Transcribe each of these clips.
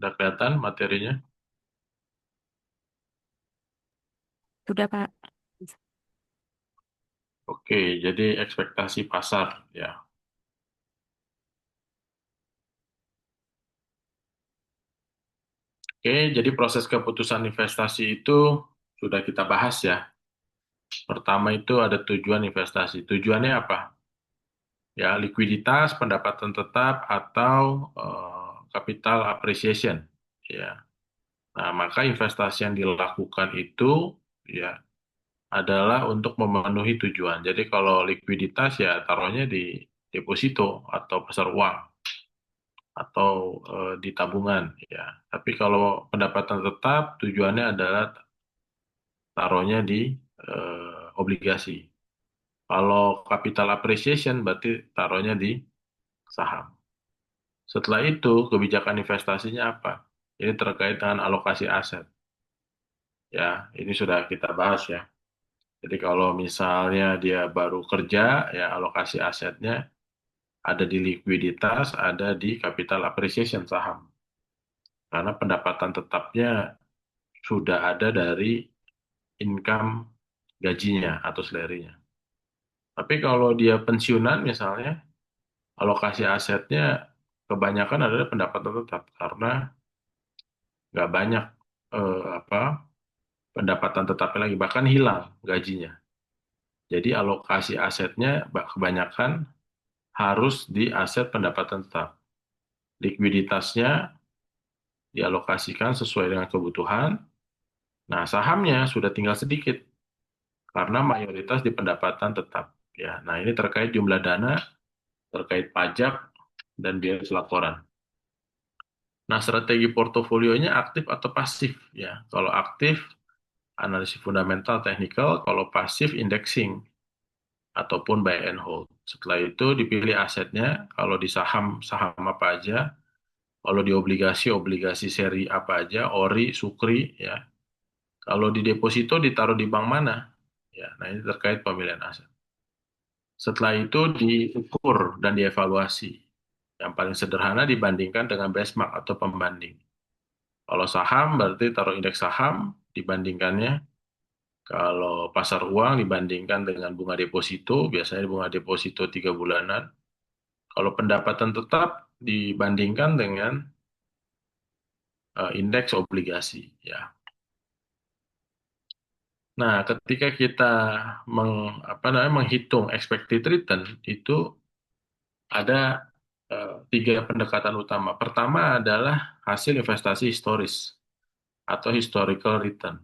Udah kelihatan materinya? Sudah, Pak. Oke, jadi ekspektasi pasar ya. Oke, jadi proses keputusan investasi itu sudah kita bahas ya. Pertama itu ada tujuan investasi. Tujuannya apa? Ya, likuiditas, pendapatan tetap, atau capital appreciation. Ya. Nah, maka investasi yang dilakukan itu ya adalah untuk memenuhi tujuan. Jadi kalau likuiditas ya taruhnya di deposito atau pasar uang atau di tabungan ya. Tapi kalau pendapatan tetap tujuannya adalah taruhnya di obligasi. Kalau capital appreciation berarti taruhnya di saham. Setelah itu kebijakan investasinya apa? Ini terkait dengan alokasi aset. Ya, ini sudah kita bahas ya. Jadi kalau misalnya dia baru kerja, ya alokasi asetnya ada di likuiditas, ada di capital appreciation saham. Karena pendapatan tetapnya sudah ada dari income gajinya atau salary-nya. Tapi kalau dia pensiunan misalnya, alokasi asetnya kebanyakan adalah pendapatan tetap karena nggak banyak apa pendapatan tetapnya lagi, bahkan hilang gajinya. Jadi alokasi asetnya kebanyakan harus di aset pendapatan tetap. Likuiditasnya dialokasikan sesuai dengan kebutuhan. Nah, sahamnya sudah tinggal sedikit karena mayoritas di pendapatan tetap. Ya, nah ini terkait jumlah dana, terkait pajak dan biaya laporan. Nah, strategi portofolionya aktif atau pasif ya. Kalau aktif analisis fundamental teknikal, kalau pasif indexing ataupun buy and hold. Setelah itu dipilih asetnya, kalau di saham saham apa aja, kalau di obligasi obligasi seri apa aja, ori, sukri ya. Kalau di deposito ditaruh di bank mana? Ya, nah ini terkait pemilihan aset. Setelah itu diukur dan dievaluasi. Yang paling sederhana dibandingkan dengan benchmark atau pembanding. Kalau saham berarti taruh indeks saham dibandingkannya. Kalau pasar uang dibandingkan dengan bunga deposito, biasanya bunga deposito 3 bulanan. Kalau pendapatan tetap dibandingkan dengan indeks obligasi. Ya. Nah, ketika kita menghitung expected return itu ada tiga pendekatan utama. Pertama adalah hasil investasi historis atau historical return.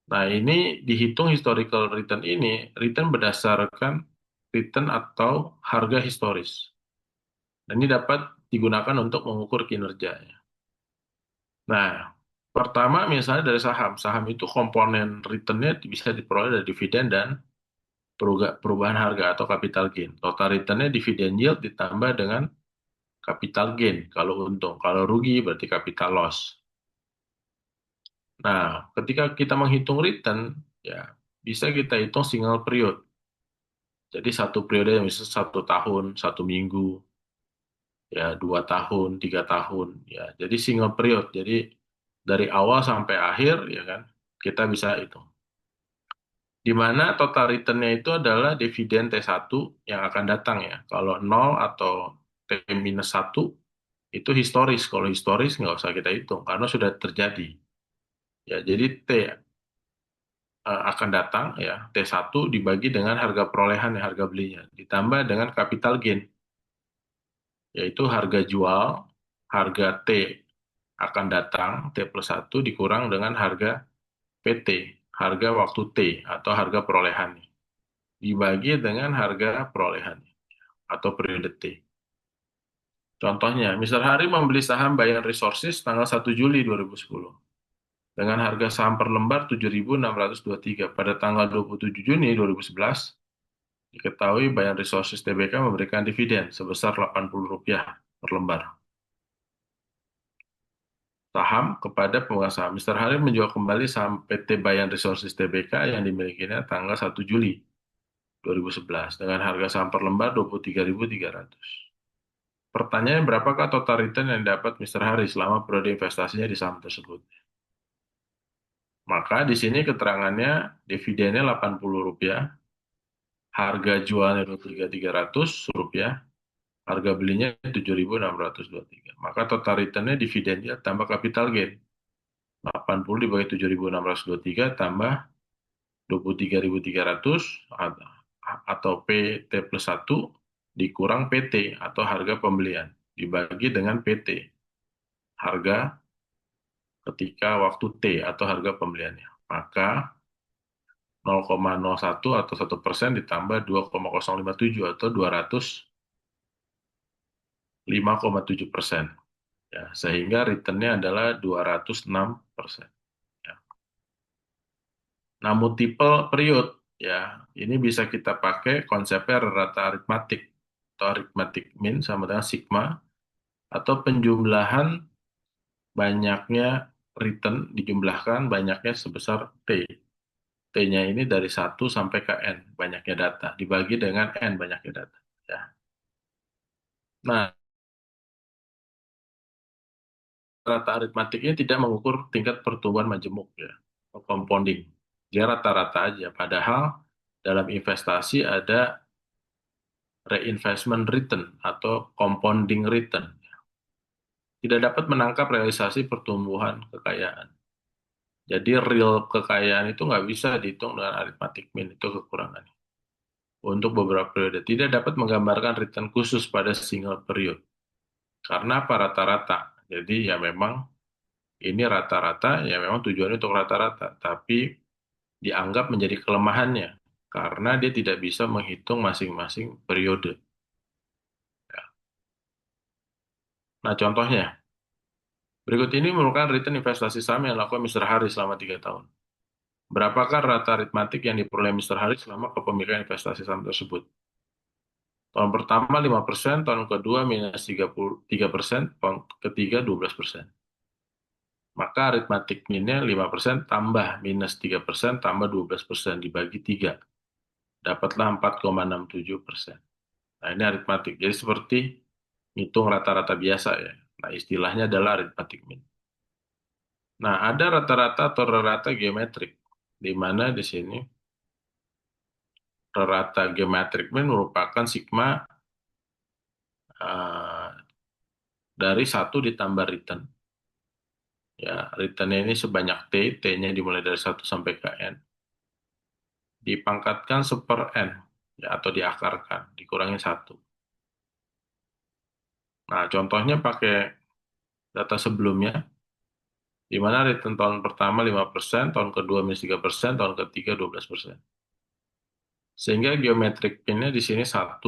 Nah, ini dihitung historical return ini, return berdasarkan return atau harga historis. Dan ini dapat digunakan untuk mengukur kinerjanya. Nah, pertama misalnya dari saham. Saham itu komponen returnnya bisa diperoleh dari dividen dan perubahan harga atau capital gain. Total returnnya dividen yield ditambah dengan capital gain kalau untung. Kalau rugi berarti capital loss. Nah, ketika kita menghitung return, ya bisa kita hitung single period. Jadi satu periode yang bisa 1 tahun, 1 minggu, ya 2 tahun, 3 tahun, ya. Jadi single period. Jadi dari awal sampai akhir, ya kan, kita bisa hitung. Di mana total return-nya itu adalah dividen T1 yang akan datang ya. Kalau nol atau T-1 itu historis. Kalau historis nggak usah kita hitung karena sudah terjadi. Ya, jadi T akan datang ya T1 dibagi dengan harga perolehan ya, harga belinya ditambah dengan capital gain yaitu harga jual, harga T akan datang T+1 dikurang dengan harga PT, harga waktu T atau harga perolehan dibagi dengan harga perolehan atau periode T. Contohnya, Mr. Hari membeli saham Bayan Resources tanggal 1 Juli 2010 dengan harga saham per lembar 7.623. Pada tanggal 27 Juni 2011, diketahui Bayan Resources Tbk memberikan dividen sebesar Rp80 per lembar saham kepada pemegang saham. Mr. Hari menjual kembali saham PT Bayan Resources Tbk yang dimilikinya tanggal 1 Juli 2011 dengan harga saham per lembar 23.300. Pertanyaannya, berapakah total return yang dapat Mr. Hari selama periode investasinya di saham tersebut? Maka di sini keterangannya dividennya Rp80, harga jualnya Rp23.300, harga belinya 7.623. Maka total returnnya dividennya tambah capital gain. 80 dibagi 7.623 tambah 23.300 atau PT plus 1 dikurang PT atau harga pembelian dibagi dengan PT, harga ketika waktu T atau harga pembeliannya. Maka 0,01 atau 1% ditambah 2,057 atau 205,7%. Ya, sehingga returnnya adalah 206%. Ya. Nah, multiple period, ya, ini bisa kita pakai konsepnya rata aritmatik atau arithmetic mean sama dengan sigma atau penjumlahan banyaknya return dijumlahkan banyaknya sebesar T. T-nya ini dari 1 sampai ke N, banyaknya data, dibagi dengan N, banyaknya data. Ya. Nah, rata aritmatik ini tidak mengukur tingkat pertumbuhan majemuk, ya, atau compounding. Dia rata-rata aja, padahal dalam investasi ada reinvestment return atau compounding return. Tidak dapat menangkap realisasi pertumbuhan kekayaan. Jadi real kekayaan itu nggak bisa dihitung dengan arithmetic mean, itu kekurangannya. Untuk beberapa periode, tidak dapat menggambarkan return khusus pada single period. Karena apa? Rata-rata. Jadi ya memang ini rata-rata, ya memang tujuannya untuk rata-rata. Tapi dianggap menjadi kelemahannya. Karena dia tidak bisa menghitung masing-masing periode. Ya. Nah contohnya, berikut ini merupakan return investasi saham yang dilakukan Mr. Hari selama 3 tahun. Berapakah rata aritmatik yang diperoleh Mr. Hari selama kepemilikan investasi saham tersebut? Tahun pertama 5%, tahun kedua minus 33%, tahun ketiga 12%. Maka aritmatik minnya 5% tambah minus 3% tambah 12% dibagi 3. Dapatlah 4,67%. Nah ini aritmatik. Jadi seperti hitung rata-rata biasa ya. Nah istilahnya adalah aritmatik min. Nah ada rata-rata atau rata geometrik. Di mana di sini rata geometrik min merupakan sigma uh, dari 1 ditambah return. Ya, returnnya ini sebanyak T, T-nya dimulai dari 1 sampai ke N. Dipangkatkan seper N, ya, atau diakarkan, dikurangi 1. Nah, contohnya pakai data sebelumnya, di mana return tahun pertama 5%, tahun kedua minus 3%, tahun ketiga 12%. Sehingga geometric pin-nya di sini 1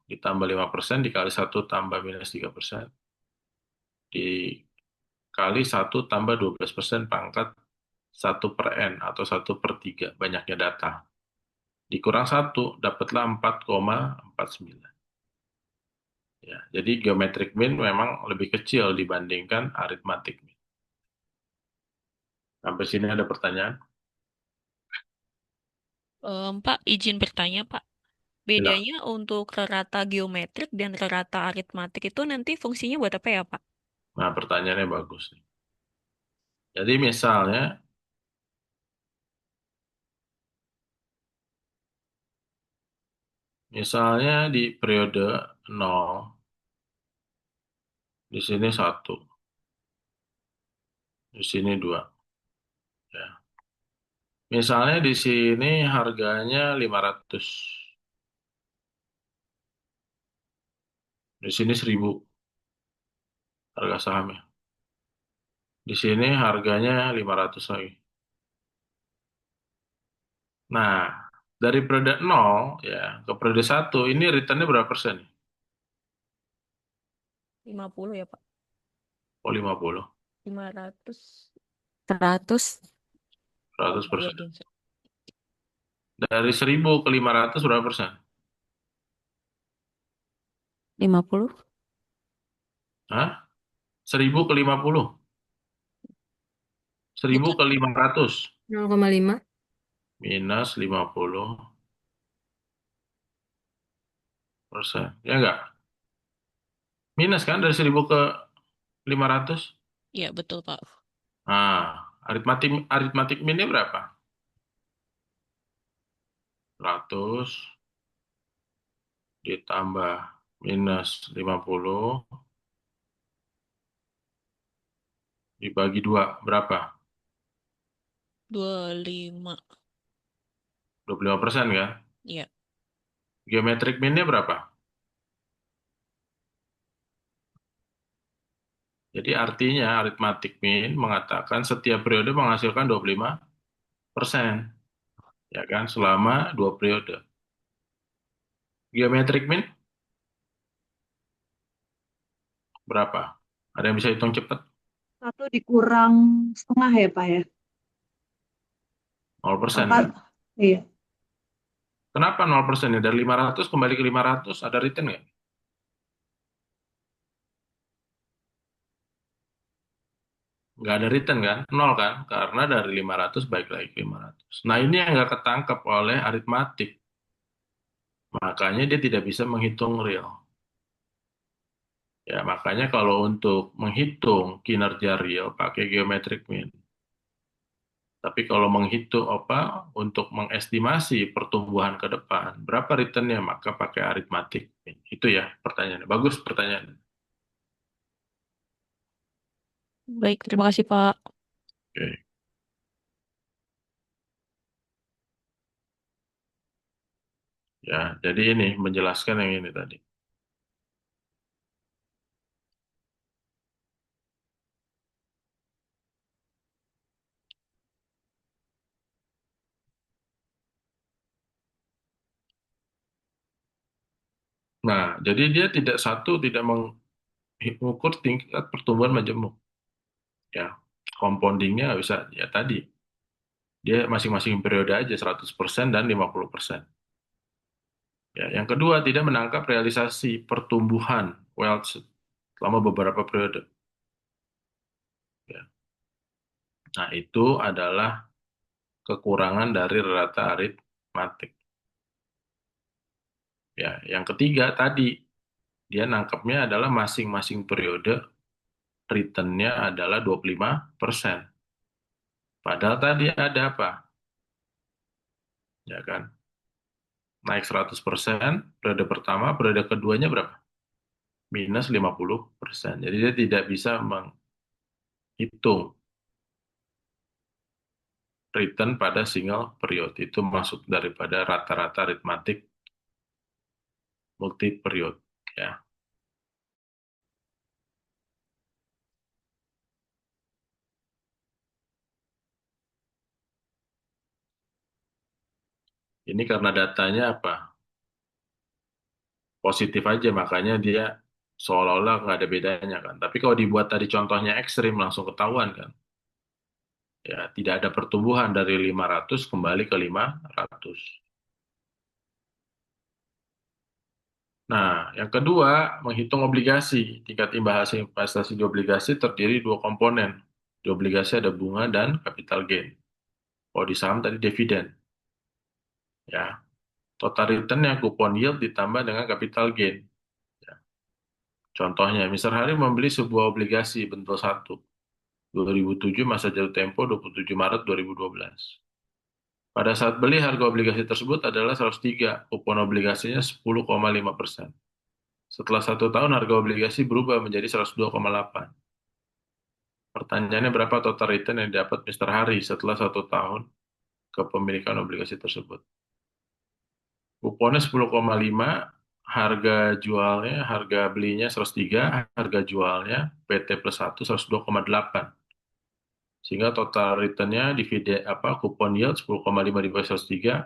ditambah 5% dikali 1 tambah minus 3%. Dikali 1 tambah 12% pangkat 1 per N atau 1/3 banyaknya data. Dikurang 1, dapatlah 4,49. Ya, jadi geometric mean memang lebih kecil dibandingkan arithmetic mean. Sampai sini ada pertanyaan? Pak, izin bertanya, Pak. Tidak. Bedanya untuk rata geometrik dan rata aritmatik itu nanti fungsinya buat apa ya, Pak? Nah, pertanyaannya bagus. Jadi misalnya di periode 0, di sini 1, di sini 2. Ya. Misalnya di sini harganya 500, di sini 1.000 harga sahamnya. Di sini harganya 500 lagi. Nah, dari periode 0 ya ke periode 1 ini returnnya berapa persen? 50 ya, Pak. Oh, 50. 500. 100. Oh, 100%. iya, Ding. Dari 1.000 ke 500 berapa persen? 50. Hah? 1.000 ke 50. 1.000 Bukan ke 500. 0,5. Minus 50%. Ya enggak? Minus kan dari 1000 ke 500. Iya, betul, Pak. Nah, aritmatik aritmatik minnya berapa? 100 ditambah minus 50 dibagi 2 berapa? 25. 25% kan? Iya. Geometric minnya berapa? Jadi artinya aritmatik min mengatakan setiap periode menghasilkan 25%, ya kan, selama 2 periode. Geometric min berapa? Ada yang bisa hitung cepat? Satu dikurang setengah ya, Pak ya? 0% Apa? kan? Iya. Kenapa 0%? Ya? Dari 500 kembali ke 500 ada return nggak? Nggak ada return kan? Nol kan? Karena dari 500 baik lagi ke 500. Nah ini yang nggak ketangkep oleh aritmatik. Makanya dia tidak bisa menghitung real. Ya, makanya kalau untuk menghitung kinerja real pakai geometric mean. Tapi kalau menghitung apa untuk mengestimasi pertumbuhan ke depan, berapa returnnya maka pakai arithmetic mean. Itu ya pertanyaannya. Bagus pertanyaannya. Baik, terima kasih, Pak. Oke. Ya, jadi ini menjelaskan yang ini tadi. Nah, jadi dia tidak mengukur tingkat pertumbuhan majemuk. Ya, compoundingnya nggak bisa ya tadi. Dia masing-masing periode aja 100% dan 50%. Ya, yang kedua, tidak menangkap realisasi pertumbuhan wealth selama beberapa periode. Ya. Nah, itu adalah kekurangan dari rata aritmatik. Ya, yang ketiga tadi, dia nangkepnya adalah masing-masing periode return-nya adalah 25%. Padahal tadi ada apa? Ya kan? Naik 100%, periode pertama, periode keduanya berapa? Minus 50%. Jadi dia tidak bisa menghitung return pada single period. Itu masuk daripada rata-rata aritmatik multi period. Ya. Ini karena datanya apa? Positif aja, makanya dia seolah-olah nggak ada bedanya kan. Tapi kalau dibuat tadi contohnya ekstrim, langsung ketahuan kan. Ya, tidak ada pertumbuhan dari 500 kembali ke 500. Nah, yang kedua, menghitung obligasi. Tingkat imbal hasil investasi di obligasi terdiri dua komponen. Di obligasi ada bunga dan capital gain. Kalau di saham tadi dividen. Ya, total return yang kupon yield ditambah dengan capital gain. Ya. Contohnya, Mr. Hari membeli sebuah obligasi bentuk satu. 2007 masa jatuh tempo 27 Maret 2012. Pada saat beli, harga obligasi tersebut adalah 103, kupon obligasinya 10,5%. Setelah 1 tahun, harga obligasi berubah menjadi 102,8. Pertanyaannya berapa total return yang didapat Mr. Hari setelah 1 tahun kepemilikan obligasi tersebut? Kuponnya 10,5, harga belinya 103, harga jualnya PT plus 1 102,8. Sehingga total return-nya dividen apa kupon yield 10,5 dibagi 103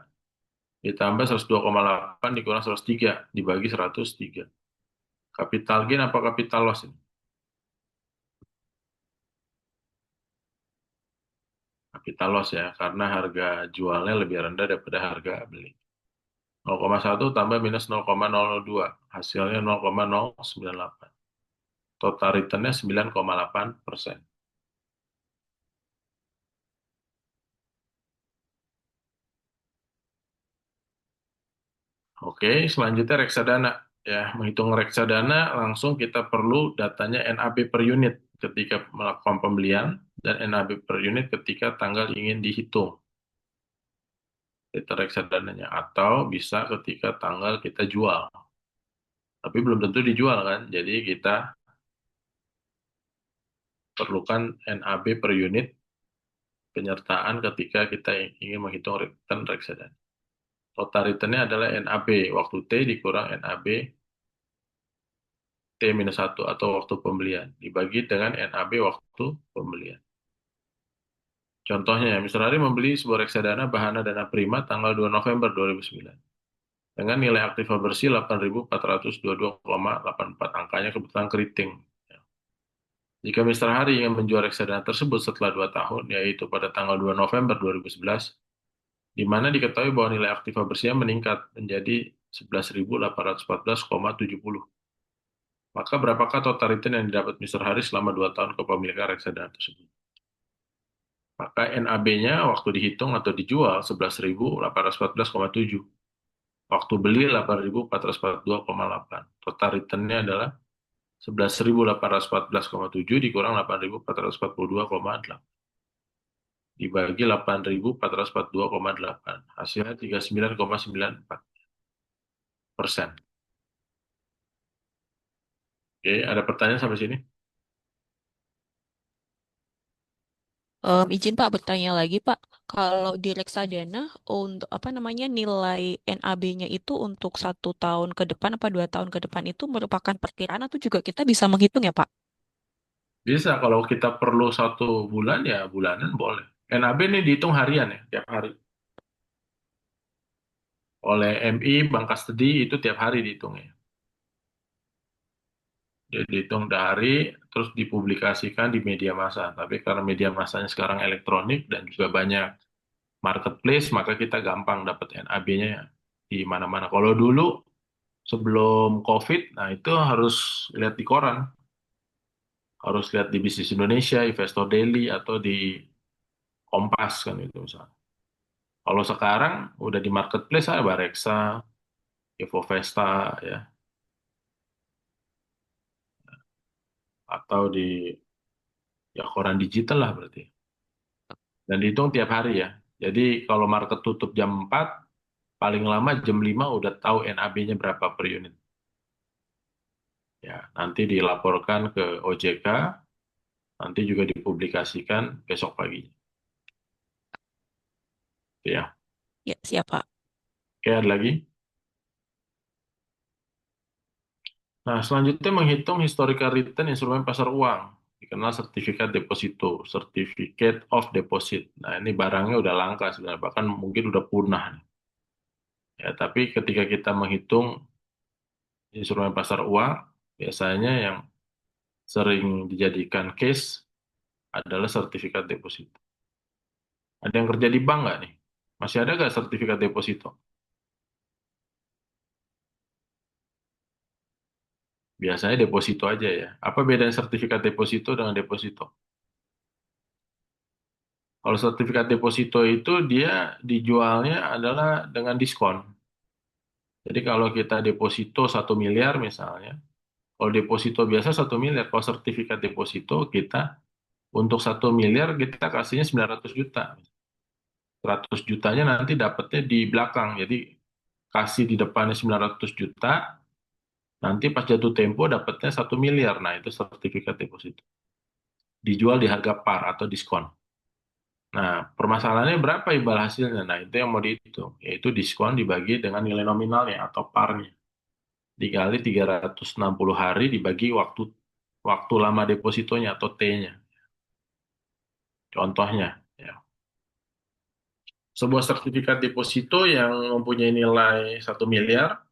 ditambah 102,8 dikurang 103 dibagi 103. Capital gain apa capital loss ini? Capital loss ya, karena harga jualnya lebih rendah daripada harga beli. 0,1 tambah minus 0,002, hasilnya 0,098. Total return-nya 9,8%. Oke, selanjutnya reksadana. Ya, menghitung reksadana langsung kita perlu datanya NAB per unit ketika melakukan pembelian dan NAB per unit ketika tanggal ingin dihitung reksadananya atau bisa ketika tanggal kita jual. Tapi belum tentu dijual kan. Jadi kita perlukan NAB per unit penyertaan ketika kita ingin menghitung return reksadana. Total returnnya adalah NAB waktu T dikurang NAB T-1 atau waktu pembelian dibagi dengan NAB waktu pembelian. Contohnya, ya, Mr. Hari membeli sebuah reksadana Bahana Dana Prima tanggal 2 November 2009 dengan nilai aktiva bersih 8.422,84. Angkanya kebetulan keriting. Jika Mr. Hari ingin menjual reksadana tersebut setelah 2 tahun, yaitu pada tanggal 2 November 2011, di mana diketahui bahwa nilai aktiva bersihnya meningkat menjadi 11.814,70. Maka berapakah total return yang didapat Mr. Hari selama 2 tahun kepemilikan reksadana tersebut? Maka NAB-nya waktu dihitung atau dijual 11.814,7. Waktu beli 8.442,8. Total return-nya adalah 11.814,7 dikurang 8.442,8. Dibagi 8.442,8. Hasilnya 39,94%. Oke, ada pertanyaan sampai sini? Izin Pak bertanya lagi Pak, kalau di reksadana untuk apa namanya nilai NAB-nya itu untuk 1 tahun ke depan apa 2 tahun ke depan itu merupakan perkiraan atau juga kita bisa menghitung ya Pak? Bisa, kalau kita perlu 1 bulan ya bulanan boleh. NAB ini dihitung harian ya, tiap hari. Oleh MI, Bank Kastedi itu tiap hari dihitungnya. Dia dihitung dari, terus dipublikasikan di media massa. Tapi karena media massanya sekarang elektronik dan juga banyak marketplace, maka kita gampang dapat NAB-nya di mana-mana. Kalau dulu sebelum COVID, nah itu harus lihat di koran, harus lihat di Bisnis Indonesia, Investor Daily, atau di Kompas kan itu misalnya. Kalau sekarang udah di marketplace ada Reksa, Evo Vesta ya, atau di ya koran digital lah berarti. Dan dihitung tiap hari ya. Jadi kalau market tutup jam 4, paling lama jam 5 udah tahu NAB-nya berapa per unit. Ya, nanti dilaporkan ke OJK, nanti juga dipublikasikan besok pagi. Ya, Ya, siap Pak. oke ada lagi. Nah, selanjutnya menghitung historical return instrumen pasar uang, dikenal sertifikat deposito, certificate of deposit. Nah, ini barangnya udah langka sebenarnya, bahkan mungkin udah punah. Ya, tapi ketika kita menghitung instrumen pasar uang, biasanya yang sering dijadikan case adalah sertifikat deposito. Ada yang kerja di bank nggak nih? Masih ada nggak sertifikat deposito? Biasanya deposito aja ya. Apa bedanya sertifikat deposito dengan deposito? Kalau sertifikat deposito itu dia dijualnya adalah dengan diskon. Jadi kalau kita deposito 1 miliar misalnya, kalau deposito biasa 1 miliar, kalau sertifikat deposito kita untuk 1 miliar kita kasihnya 900 juta. 100 jutanya nanti dapatnya di belakang. Jadi kasih di depannya 900 juta, nanti pas jatuh tempo dapatnya 1 miliar. Nah itu sertifikat deposito. Dijual di harga par atau diskon. Nah, permasalahannya berapa imbal hasilnya? Nah, itu yang mau dihitung, yaitu diskon dibagi dengan nilai nominalnya atau parnya. Dikali 360 hari dibagi waktu waktu lama depositonya atau T-nya. Contohnya, ya. Sebuah sertifikat deposito yang mempunyai nilai 1 miliar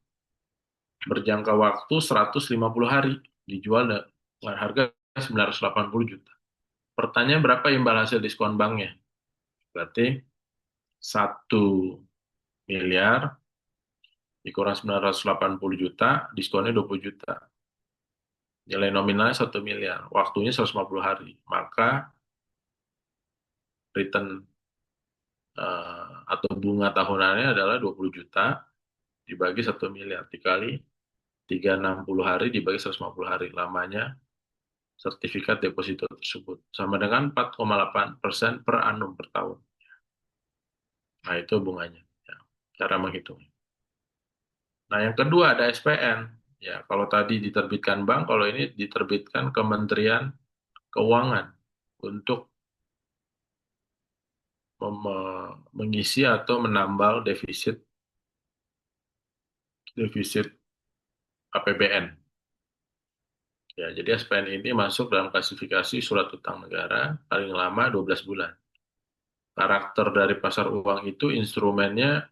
berjangka waktu 150 hari dijual dengan harga 980 juta. Pertanyaan berapa imbal hasil diskon banknya? Berarti 1 miliar dikurang 980 juta, diskonnya 20 juta. Nilai nominalnya 1 miliar, waktunya 150 hari. Maka return atau bunga tahunannya adalah 20 juta dibagi 1 miliar dikali 360 hari dibagi 150 hari lamanya sertifikat deposito tersebut. Sama dengan 4,8% per annum per tahun. Nah, itu bunganya. Ya, cara menghitung. Nah, yang kedua ada SPN. Ya, kalau tadi diterbitkan bank, kalau ini diterbitkan Kementerian Keuangan untuk mengisi atau menambal defisit defisit APBN. Ya, jadi SPN ini masuk dalam klasifikasi surat utang negara paling lama 12 bulan. Karakter dari pasar uang itu instrumennya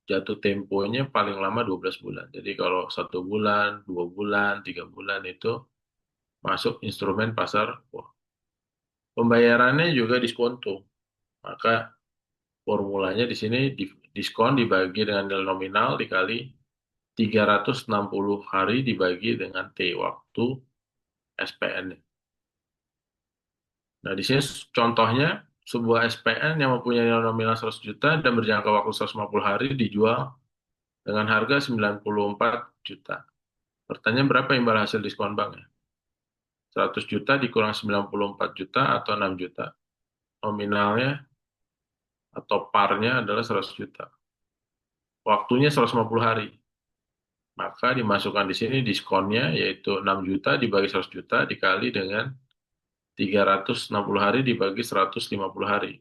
jatuh temponya paling lama 12 bulan. Jadi kalau 1 bulan, 2 bulan, 3 bulan itu masuk instrumen pasar uang. Pembayarannya juga diskonto. Maka formulanya di sini diskon dibagi dengan nilai nominal dikali 360 hari dibagi dengan T waktu SPN. Nah, di sini contohnya sebuah SPN yang mempunyai nilai nominal 100 juta dan berjangka waktu 150 hari dijual dengan harga 94 juta. Pertanyaan berapa imbal hasil diskon banknya? 100 juta dikurang 94 juta atau 6 juta. Nominalnya atau parnya adalah 100 juta. Waktunya 150 hari. Maka dimasukkan di sini diskonnya yaitu 6 juta dibagi 100 juta dikali dengan 360 hari dibagi 150 hari.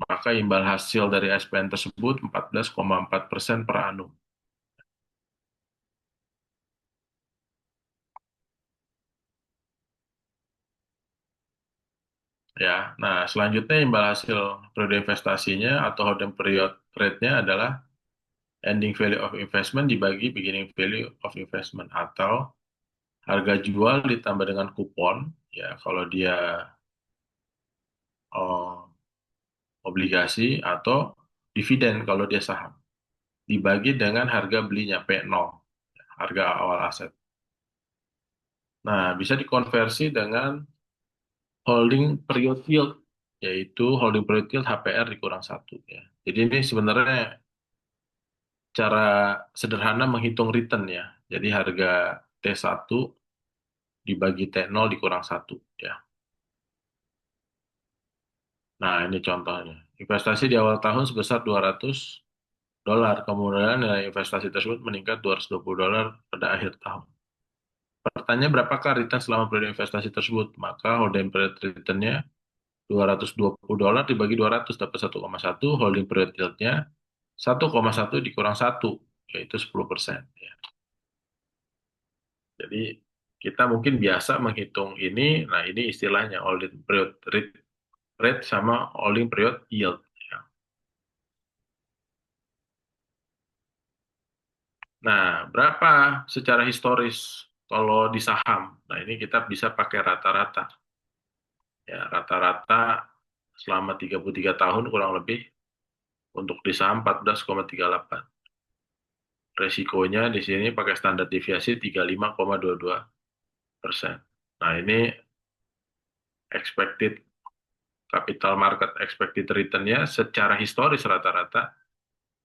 Maka imbal hasil dari SPN tersebut 14,4% per annum. Ya, nah selanjutnya imbal hasil periode investasinya atau holding period rate-nya adalah ending value of investment dibagi beginning value of investment atau harga jual ditambah dengan kupon. Ya, kalau dia oh, obligasi atau dividen kalau dia saham dibagi dengan harga belinya P0, harga awal aset. Nah, bisa dikonversi dengan holding period yield, yaitu holding period yield HPR dikurang 1. Ya. Jadi ini sebenarnya cara sederhana menghitung return ya. Jadi harga T1 dibagi T0 dikurang 1. Ya. Nah, ini contohnya. Investasi di awal tahun sebesar $200, kemudian nilai investasi tersebut meningkat $220 pada akhir tahun. Pertanyaan berapakah return selama periode investasi tersebut? Maka holding period return-nya $220 dibagi 200 dapat 1,1, holding period yield-nya 1,1 dikurang 1, yaitu 10%. Ya. Jadi kita mungkin biasa menghitung ini, nah ini istilahnya holding period rate sama holding period yield. Ya. Nah, berapa secara historis kalau di saham? Nah, ini kita bisa pakai rata-rata. Ya, rata-rata selama 33 tahun kurang lebih untuk di saham 14,38. Resikonya di sini pakai standar deviasi 35,22%. Nah, ini expected capital market expected return-nya secara historis rata-rata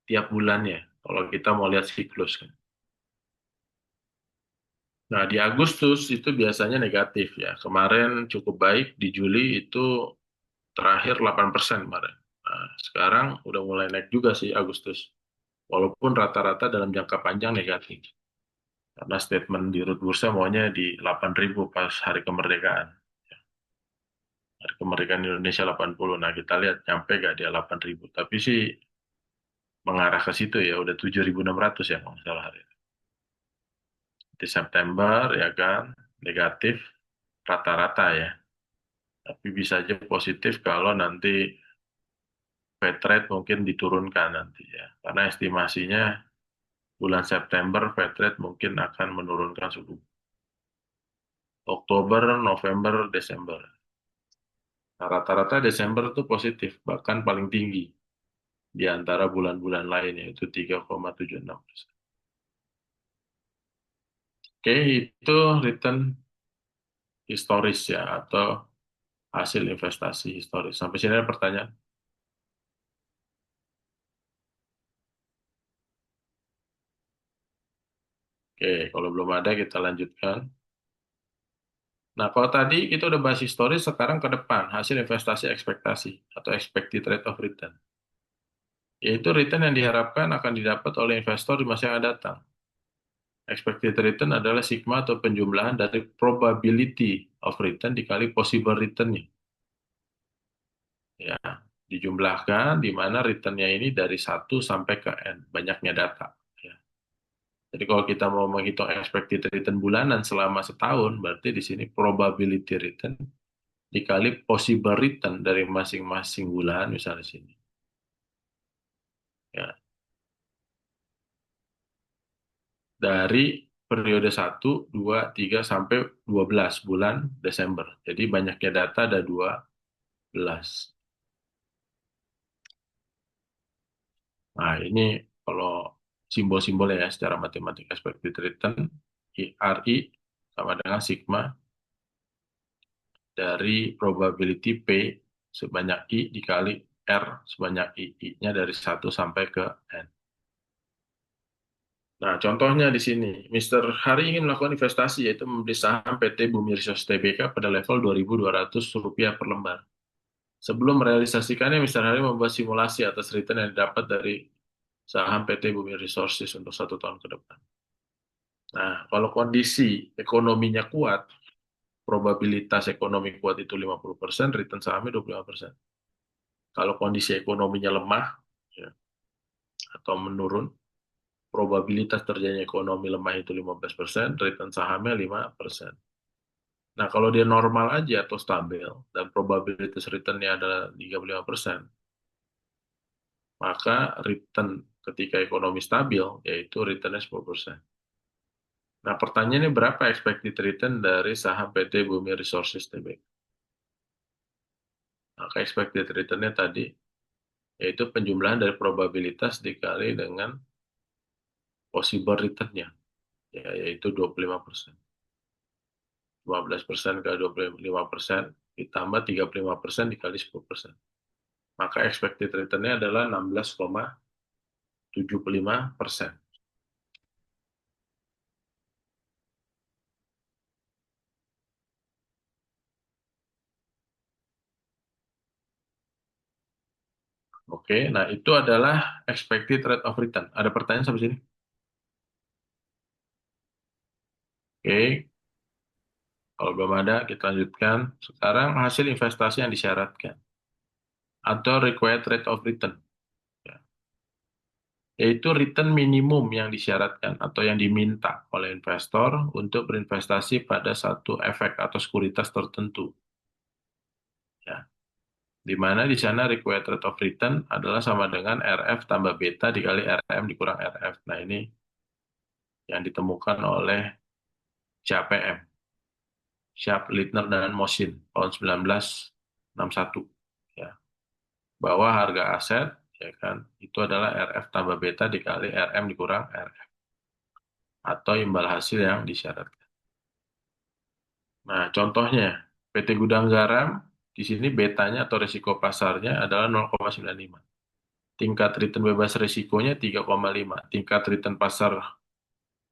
tiap bulannya. Kalau kita mau lihat siklus kan. Nah, di Agustus itu biasanya negatif ya. Kemarin cukup baik, di Juli itu terakhir 8% kemarin. Nah, sekarang udah mulai naik juga sih Agustus. Walaupun rata-rata dalam jangka panjang negatif. Karena statement di Root Bursa maunya di 8.000 pas hari kemerdekaan. Hari kemerdekaan Indonesia 80. Nah, kita lihat nyampe gak dia 8.000. Tapi sih mengarah ke situ ya, udah 7.600 ya kalau nggak salah hari ini. Di September ya kan, negatif rata-rata ya. Tapi bisa aja positif kalau nanti Fed rate mungkin diturunkan nanti ya. Karena estimasinya bulan September Fed rate mungkin akan menurunkan suku Oktober, November, Desember. Nah, rata-rata Desember itu positif, bahkan paling tinggi di antara bulan-bulan lain, yaitu 3,76%. Oke, itu return historis ya, atau hasil investasi historis. Sampai sini ada pertanyaan? Oke, kalau belum ada kita lanjutkan. Nah, kalau tadi kita udah bahas historis, sekarang ke depan, hasil investasi ekspektasi atau expected rate of return. Yaitu return yang diharapkan akan didapat oleh investor di masa yang akan datang. Expected return adalah sigma atau penjumlahan dari probability of return dikali possible return-nya. Ya, dijumlahkan di mana return-nya ini dari 1 sampai ke N, banyaknya data. Ya. Jadi kalau kita mau menghitung expected return bulanan selama setahun, berarti di sini probability return dikali possible return dari masing-masing bulan, misalnya sini. Ya, dari periode 1, 2, 3 sampai 12 bulan Desember. Jadi banyaknya data ada 12. Nah, ini kalau simbol-simbolnya ya secara matematik expected return, RI sama dengan sigma dari probability P sebanyak I dikali R sebanyak I. I-nya dari 1 sampai ke N. Nah, contohnya di sini, Mr. Hari ingin melakukan investasi, yaitu membeli saham PT Bumi Resource Tbk pada level Rp2.200 per lembar. Sebelum merealisasikannya, Mr. Hari membuat simulasi atas return yang didapat dari saham PT Bumi Resources untuk 1 tahun ke depan. Nah, kalau kondisi ekonominya kuat, probabilitas ekonomi kuat itu 50%, return sahamnya 25%. Kalau kondisi ekonominya lemah ya, atau menurun, probabilitas terjadinya ekonomi lemah itu 15%, return sahamnya 5%. Nah, kalau dia normal aja atau stabil, dan probabilitas return-nya adalah 35%, maka return ketika ekonomi stabil, yaitu return-nya 10%. Nah, pertanyaannya berapa expected return dari saham PT Bumi Resources Tbk? Maka expected return-nya tadi, yaitu penjumlahan dari probabilitas dikali dengan possible return-nya, ya, yaitu 25%. 15% ke 25% ditambah 35% dikali 10%. Maka expected return-nya adalah 16,75%. Oke, nah itu adalah expected rate of return. Ada pertanyaan sampai sini? Oke, kalau belum ada, kita lanjutkan. Sekarang hasil investasi yang disyaratkan atau required rate of return, ya, yaitu return minimum yang disyaratkan atau yang diminta oleh investor untuk berinvestasi pada satu efek atau sekuritas tertentu. Ya, di mana di sana required rate of return adalah sama dengan RF tambah beta dikali RM dikurang RF. Nah, ini yang ditemukan oleh CAPM, Sharp, Lintner, dan Mosin tahun 1961. Ya, bahwa harga aset ya kan itu adalah RF tambah beta dikali RM dikurang RF atau imbal hasil yang disyaratkan. Nah, contohnya PT Gudang Garam di sini betanya atau risiko pasarnya adalah 0,95. Tingkat return bebas risikonya 3,5. Tingkat return pasar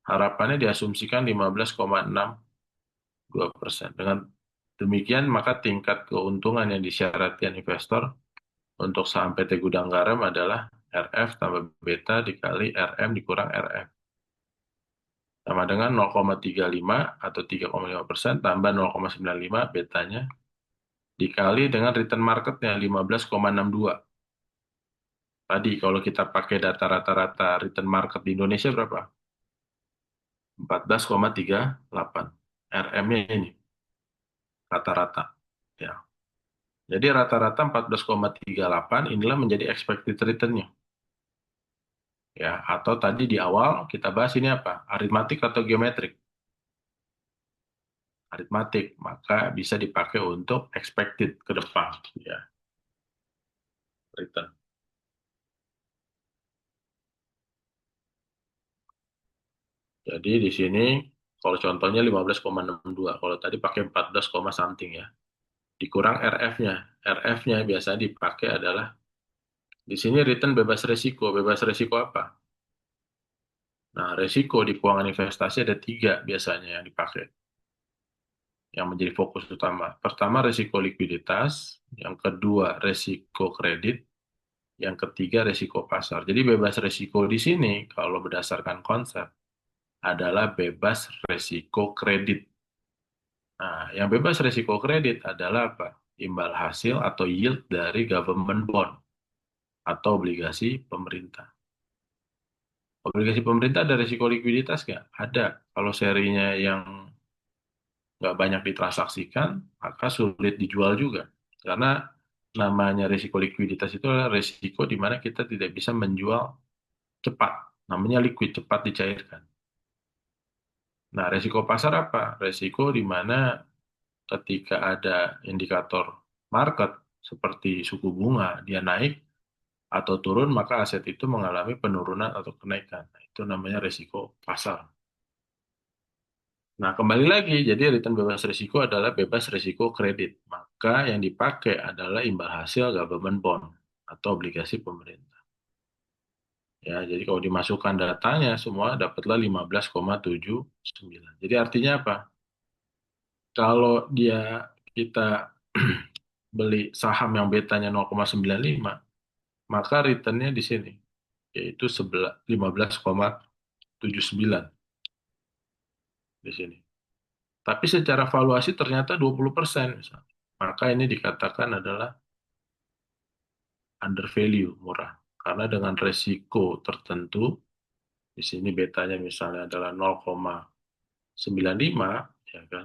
harapannya diasumsikan 15,62%. Dengan demikian, maka tingkat keuntungan yang disyaratkan investor untuk saham PT Gudang Garam adalah RF tambah beta dikali RM dikurang RF. Sama dengan 0,35 atau 3,5% tambah 0,95 betanya dikali dengan return marketnya 15,62. Tadi kalau kita pakai data rata-rata return market di Indonesia berapa? 14,38. RM-nya ini rata-rata. Ya. Jadi rata-rata 14,38 inilah menjadi expected return-nya. Ya, atau tadi di awal kita bahas ini apa? Aritmatik atau geometrik? Aritmatik, maka bisa dipakai untuk expected ke depan, ya, return. Jadi di sini kalau contohnya 15,62, kalau tadi pakai 14, something ya. Dikurang RF-nya. RF-nya biasa dipakai adalah di sini return bebas resiko. Bebas resiko apa? Nah, resiko di keuangan investasi ada tiga biasanya yang dipakai, yang menjadi fokus utama. Pertama, resiko likuiditas. Yang kedua, resiko kredit. Yang ketiga, resiko pasar. Jadi bebas resiko di sini, kalau berdasarkan konsep, adalah bebas resiko kredit. Nah, yang bebas resiko kredit adalah apa? Imbal hasil atau yield dari government bond atau obligasi pemerintah. Obligasi pemerintah ada risiko likuiditas nggak? Ada. Kalau serinya yang nggak banyak ditransaksikan, maka sulit dijual juga. Karena namanya risiko likuiditas itu adalah risiko di mana kita tidak bisa menjual cepat. Namanya liquid, cepat dicairkan. Nah, risiko pasar apa? Risiko di mana ketika ada indikator market seperti suku bunga, dia naik atau turun, maka aset itu mengalami penurunan atau kenaikan. Nah, itu namanya risiko pasar. Nah, kembali lagi, jadi return bebas risiko adalah bebas risiko kredit. Maka yang dipakai adalah imbal hasil government bond atau obligasi pemerintah. Ya, jadi kalau dimasukkan datanya semua dapatlah 15,79. Jadi artinya apa? Kalau kita beli saham yang betanya 0,95, maka returnnya di sini, yaitu 15,79 di sini. Tapi secara valuasi ternyata 20% misalnya. Maka ini dikatakan adalah under value, murah. Karena dengan resiko tertentu, di sini betanya misalnya adalah 0,95, ya kan,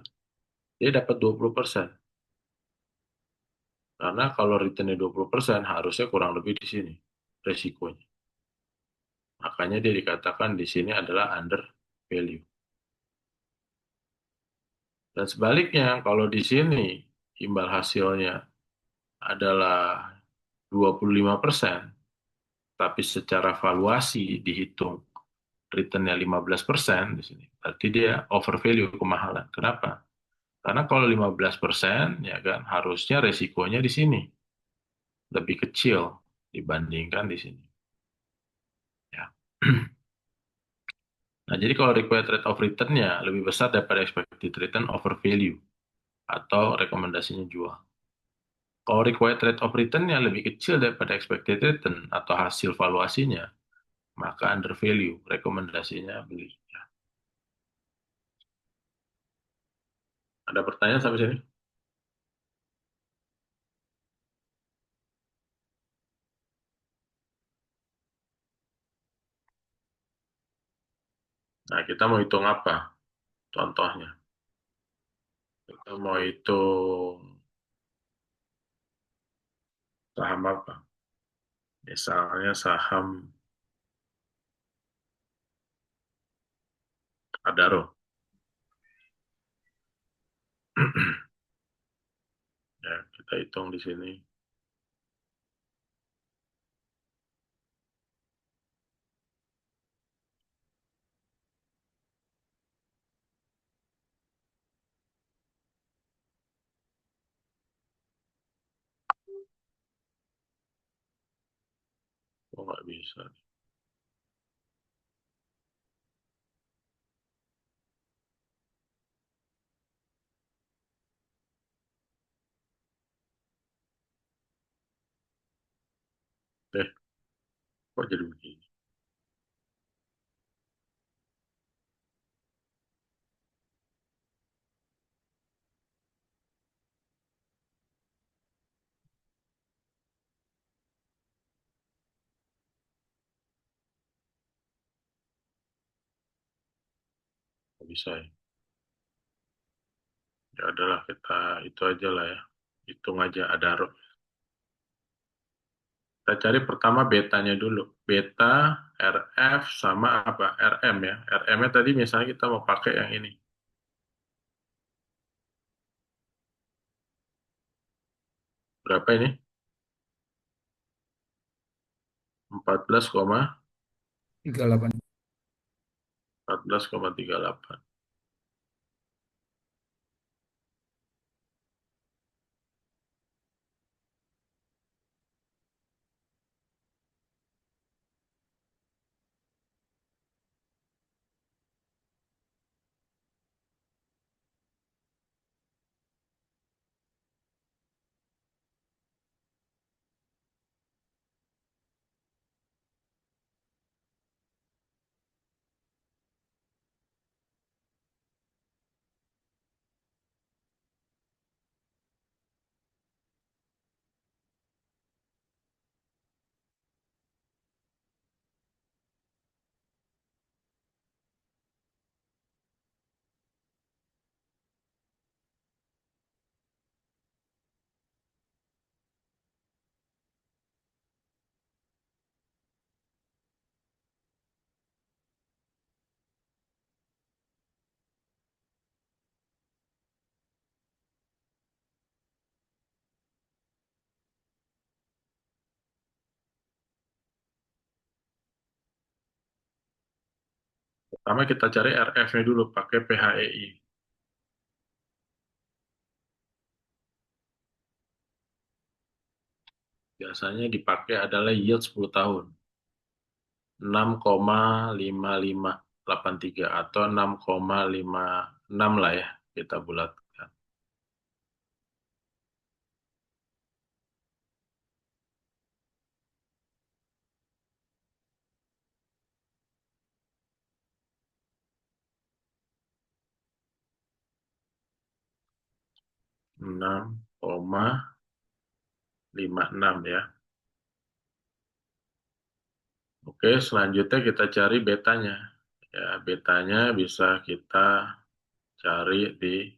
dia dapat 20%. Karena kalau returnnya 20%, harusnya kurang lebih di sini resikonya. Makanya dia dikatakan di sini adalah under value. Dan sebaliknya, kalau di sini imbal hasilnya adalah 25%, tapi secara valuasi dihitung returnnya 15% di sini. Berarti dia over value, kemahalan. Kenapa? Karena kalau 15%, ya kan, harusnya resikonya di sini lebih kecil dibandingkan di sini. Ya. Nah, jadi kalau required rate of return-nya lebih besar daripada expected return over value atau rekomendasinya jual. Kalau required rate of return-nya lebih kecil daripada expected return atau hasil valuasinya, maka under value, rekomendasinya beli. Ya. Ada pertanyaan sampai sini? Nah, kita mau hitung apa? Contohnya, kita mau hitung saham apa? Misalnya saham Adaro. Ya, kita hitung di sini. Oh, nggak bisa. Eh, kok jadi begini? Nggak bisa ya. Ya adalah kita itu aja lah ya. Hitung aja Adaro. Kita cari pertama betanya dulu. Beta, RF, sama apa? RM ya. RM-nya tadi misalnya kita mau pakai yang ini. Berapa ini? 38. 14,38. Pertama kita cari RF-nya dulu pakai PHEI. Biasanya dipakai adalah yield 10 tahun. 6,5583 atau 6,56 lah ya kita bulatkan. Enam koma lima enam ya. Oke, selanjutnya kita cari betanya. Ya, betanya bisa kita cari di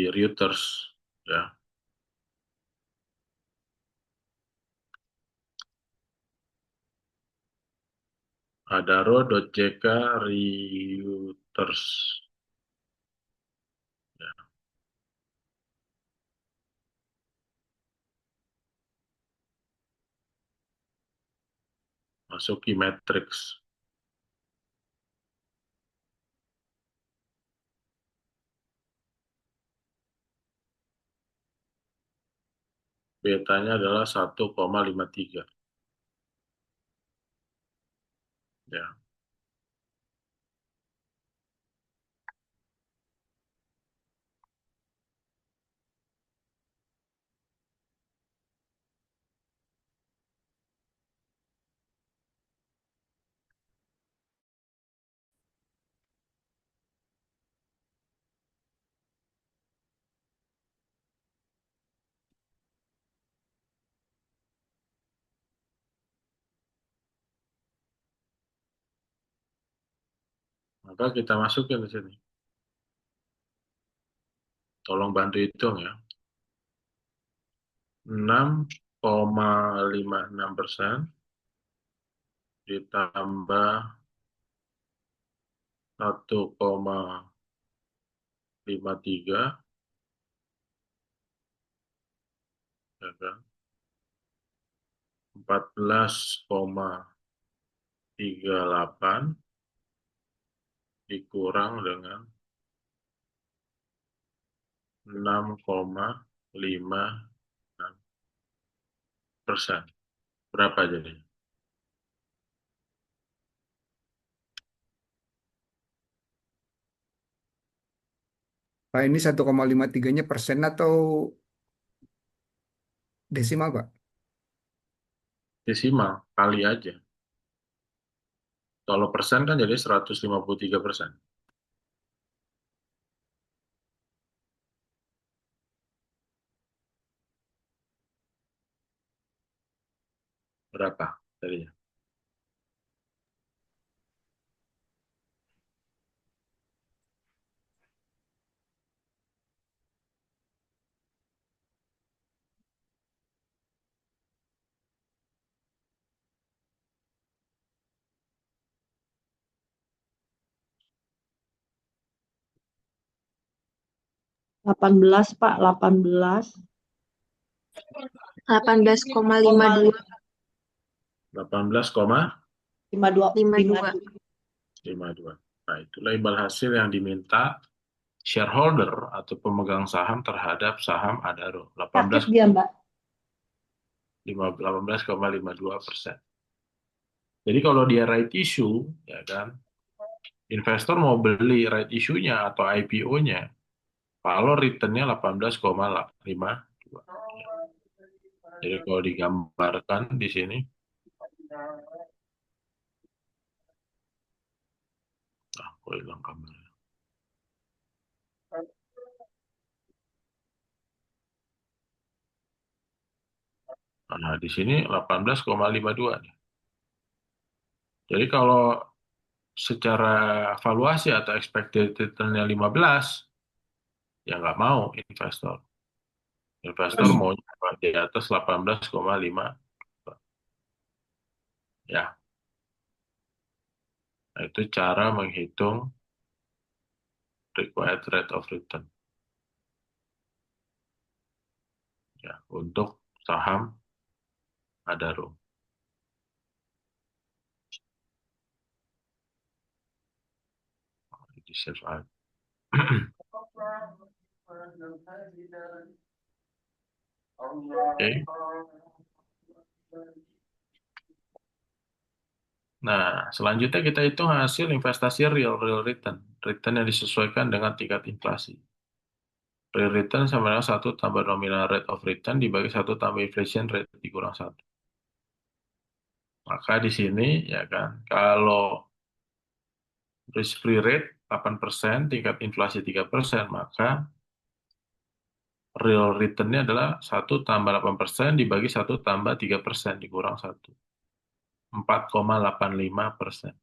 Reuters ya. Adaro.jk Reuters. Ya, masuki matrix. Betanya adalah 1,53. Ya. Maka kita masukin di sini. Tolong bantu hitung ya. 6,56% ditambah 1,53 ya kan? 14,38 dikurang dengan 6,56%. Berapa jadi? Pak, ini 1,53-nya persen atau desimal, Pak? Desimal, kali aja. Kalau persen kan jadi 153%. Berapa tadinya? 18 Pak, 18. 18,52. 18,52. 52. Nah, itu label hasil yang diminta shareholder atau pemegang saham terhadap saham Adaro. Sakit dia, Mbak. 18,52%. Jadi kalau dia right issue, ya kan, investor mau beli right issue-nya atau IPO-nya, kalau return-nya 18,52. Jadi kalau digambarkan di sini, kok hilang gambar. Nah, di sini 18,52. Jadi kalau secara valuasi atau expected return-nya 15, ya nggak mau investor. Investor mau di atas 18,5. Ya, nah, itu cara menghitung required rate of return ya untuk saham Adaro. Di save aja. Oke. Nah, selanjutnya kita hitung hasil investasi real return. Return yang disesuaikan dengan tingkat inflasi. Real return sama dengan 1 tambah nominal rate of return dibagi 1 tambah inflation rate dikurang 1. Maka di sini, ya kan, kalau risk free rate 8%, tingkat inflasi 3%, maka real return-nya adalah 1 tambah 8% dibagi 1 tambah 3% dikurang 1. 4,85%.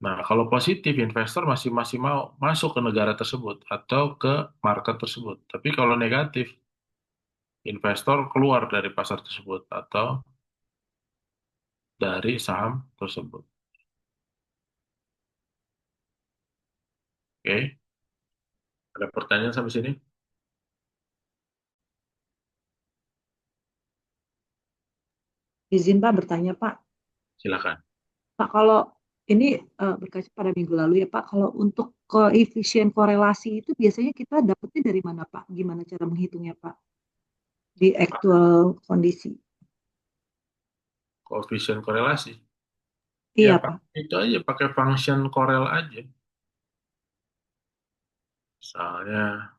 Nah, kalau positif, investor masih mau masuk ke negara tersebut atau ke market tersebut. Tapi kalau negatif, investor keluar dari pasar tersebut atau dari saham tersebut. Oke, ada pertanyaan sampai sini? Izin Pak bertanya Pak. Silakan. Pak kalau ini berkaca pada minggu lalu ya Pak, kalau untuk koefisien korelasi itu biasanya kita dapetnya dari mana Pak? Gimana cara menghitungnya Pak? Di actual kondisi. Koefisien korelasi. Ya, Iya Pak. Pak. Itu aja pakai function korel aja. Misalnya,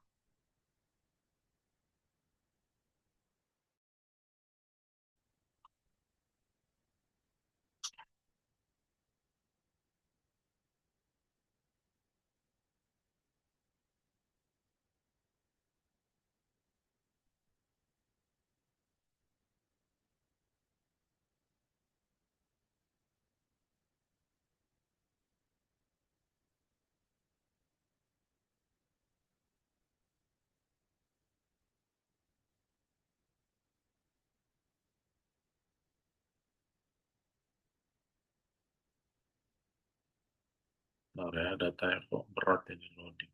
bentar ya, datanya kok berat ini loading.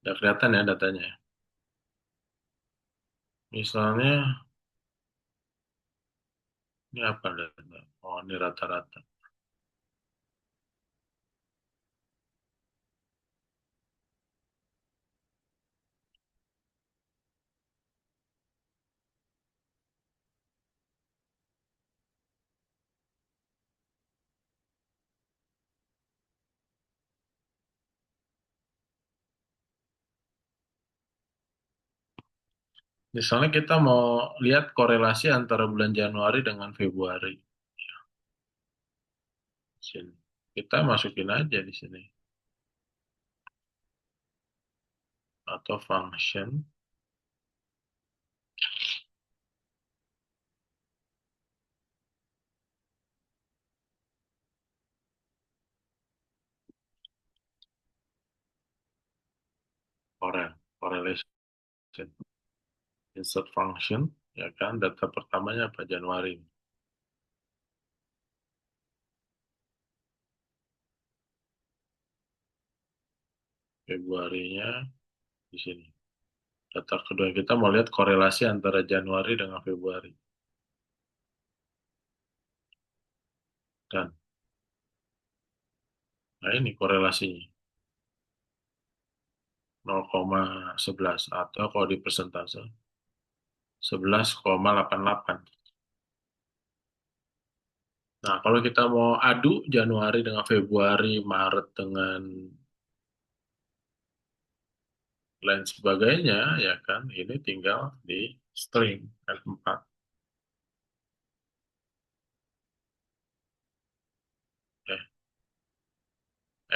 Udah kelihatan ya datanya ya. Misalnya, ini apa data? Oh, ini rata-rata. Misalnya kita mau lihat korelasi antara bulan Januari dengan Februari. Sini. Kita masukin aja di sini. Atau function. Correlation. Insert function. Ya kan, data pertamanya apa? Januari. Februarinya di sini. Data kedua kita mau lihat korelasi antara Januari dengan Februari. Dan, nah ini korelasinya. 0,11 atau kalau di persentase 11,88. Nah, kalau kita mau adu Januari dengan Februari, Maret dengan lain sebagainya, ya kan, ini tinggal di string F4.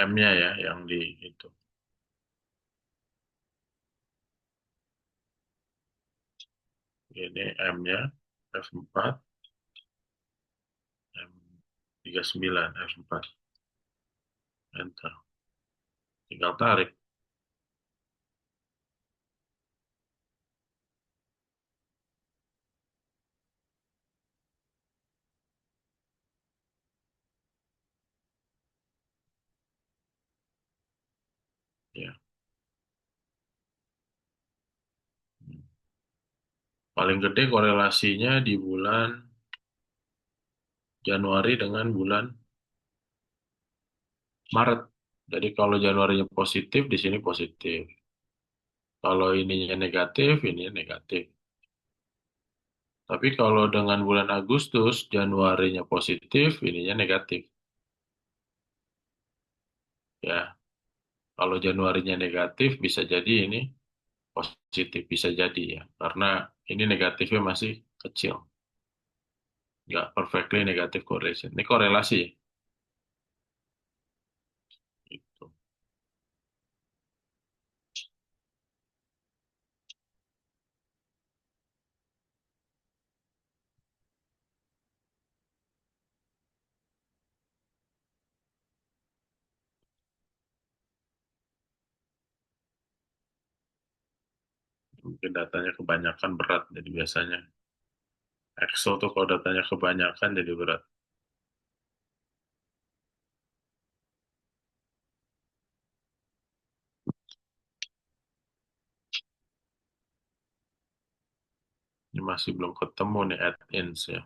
M-nya ya yang di itu. Ini M-nya F4, M39, F4. Enter. Tinggal tarik. Ya. Paling gede korelasinya di bulan Januari dengan bulan Maret. Jadi kalau Januarinya positif, di sini positif. Kalau ininya negatif, ini negatif. Tapi kalau dengan bulan Agustus, Januarinya positif, ininya negatif. Ya, kalau Januarinya negatif, bisa jadi ini positif, bisa jadi ya. Karena ini negatifnya masih kecil. Nggak perfectly negative correlation. Ini korelasi ya. Gitu. Mungkin datanya kebanyakan berat, jadi biasanya Excel tuh kalau datanya kebanyakan jadi berat. Ini masih belum ketemu nih add-ins ya.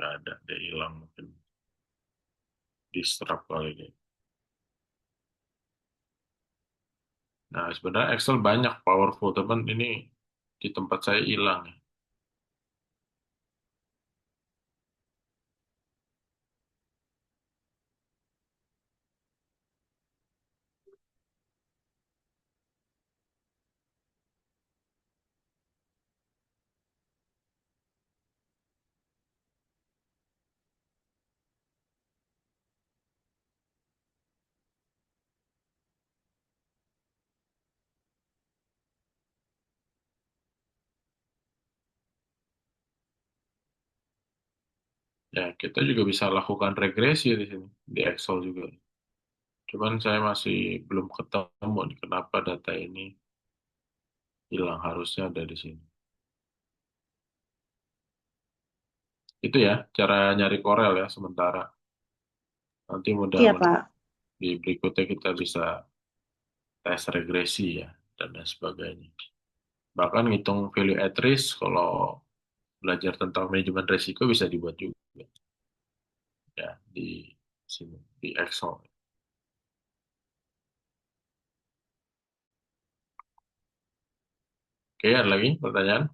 Nggak ada, dia hilang mungkin. Distrap kali ini. Nah, sebenarnya Excel banyak powerful, teman. Ini di tempat saya hilang ya. Ya, kita juga bisa lakukan regresi di sini, di Excel juga. Cuman saya masih belum ketemu nih, kenapa data ini hilang, harusnya ada di sini. Itu ya, cara nyari Corel ya sementara. Nanti Iya, mudah-mudahan Pak. di berikutnya kita bisa tes regresi ya, dan lain sebagainya. Bahkan ngitung value at risk, kalau belajar tentang manajemen risiko bisa dibuat juga ya di sini, di Excel. Oke, ada lagi pertanyaan?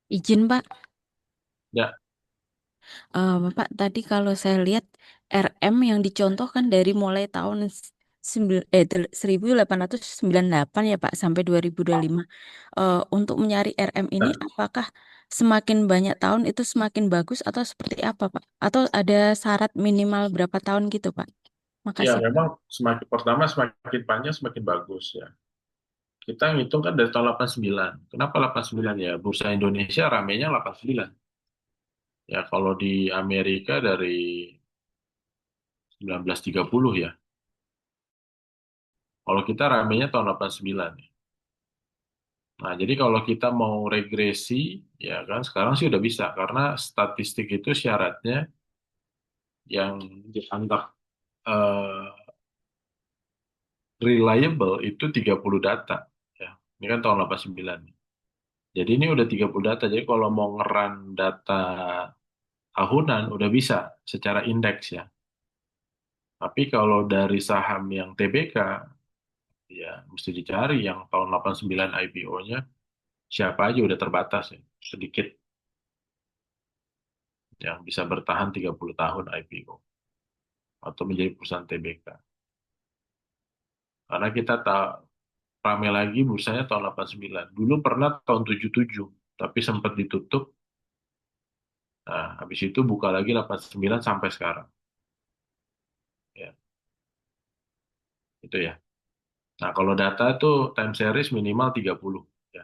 Izin, Pak. Ya, Bapak, tadi kalau saya lihat RM yang dicontohkan dari mulai tahun 1898 ya Pak sampai 2025. Untuk mencari RM ini apakah semakin banyak tahun itu semakin bagus atau seperti apa Pak? Atau ada syarat minimal berapa tahun gitu Pak? ya Makasih. memang semakin pertama semakin panjang semakin bagus ya. Kita ngitung kan dari tahun 89. Kenapa 89 ya? Bursa Indonesia ramenya 89. Ya kalau di Amerika dari 1930 ya. Kalau kita ramenya tahun 89 ya. Nah, jadi kalau kita mau regresi, ya kan sekarang sih udah bisa karena statistik itu syaratnya yang dianggap eh, reliable itu 30 data. Ya. Ini kan tahun 89. Jadi ini udah 30 data. Jadi kalau mau ngeran data tahunan udah bisa secara indeks ya. Tapi kalau dari saham yang TBK, ya mesti dicari yang tahun 89 IPO-nya, siapa aja udah terbatas ya. Sedikit yang bisa bertahan 30 tahun IPO atau menjadi perusahaan TBK. Karena kita tak rame lagi bursanya tahun 89. Dulu pernah tahun 77, tapi sempat ditutup. Nah, habis itu buka lagi 89 sampai sekarang. Ya, itu ya. Nah, kalau data tuh time series minimal 30. Ya.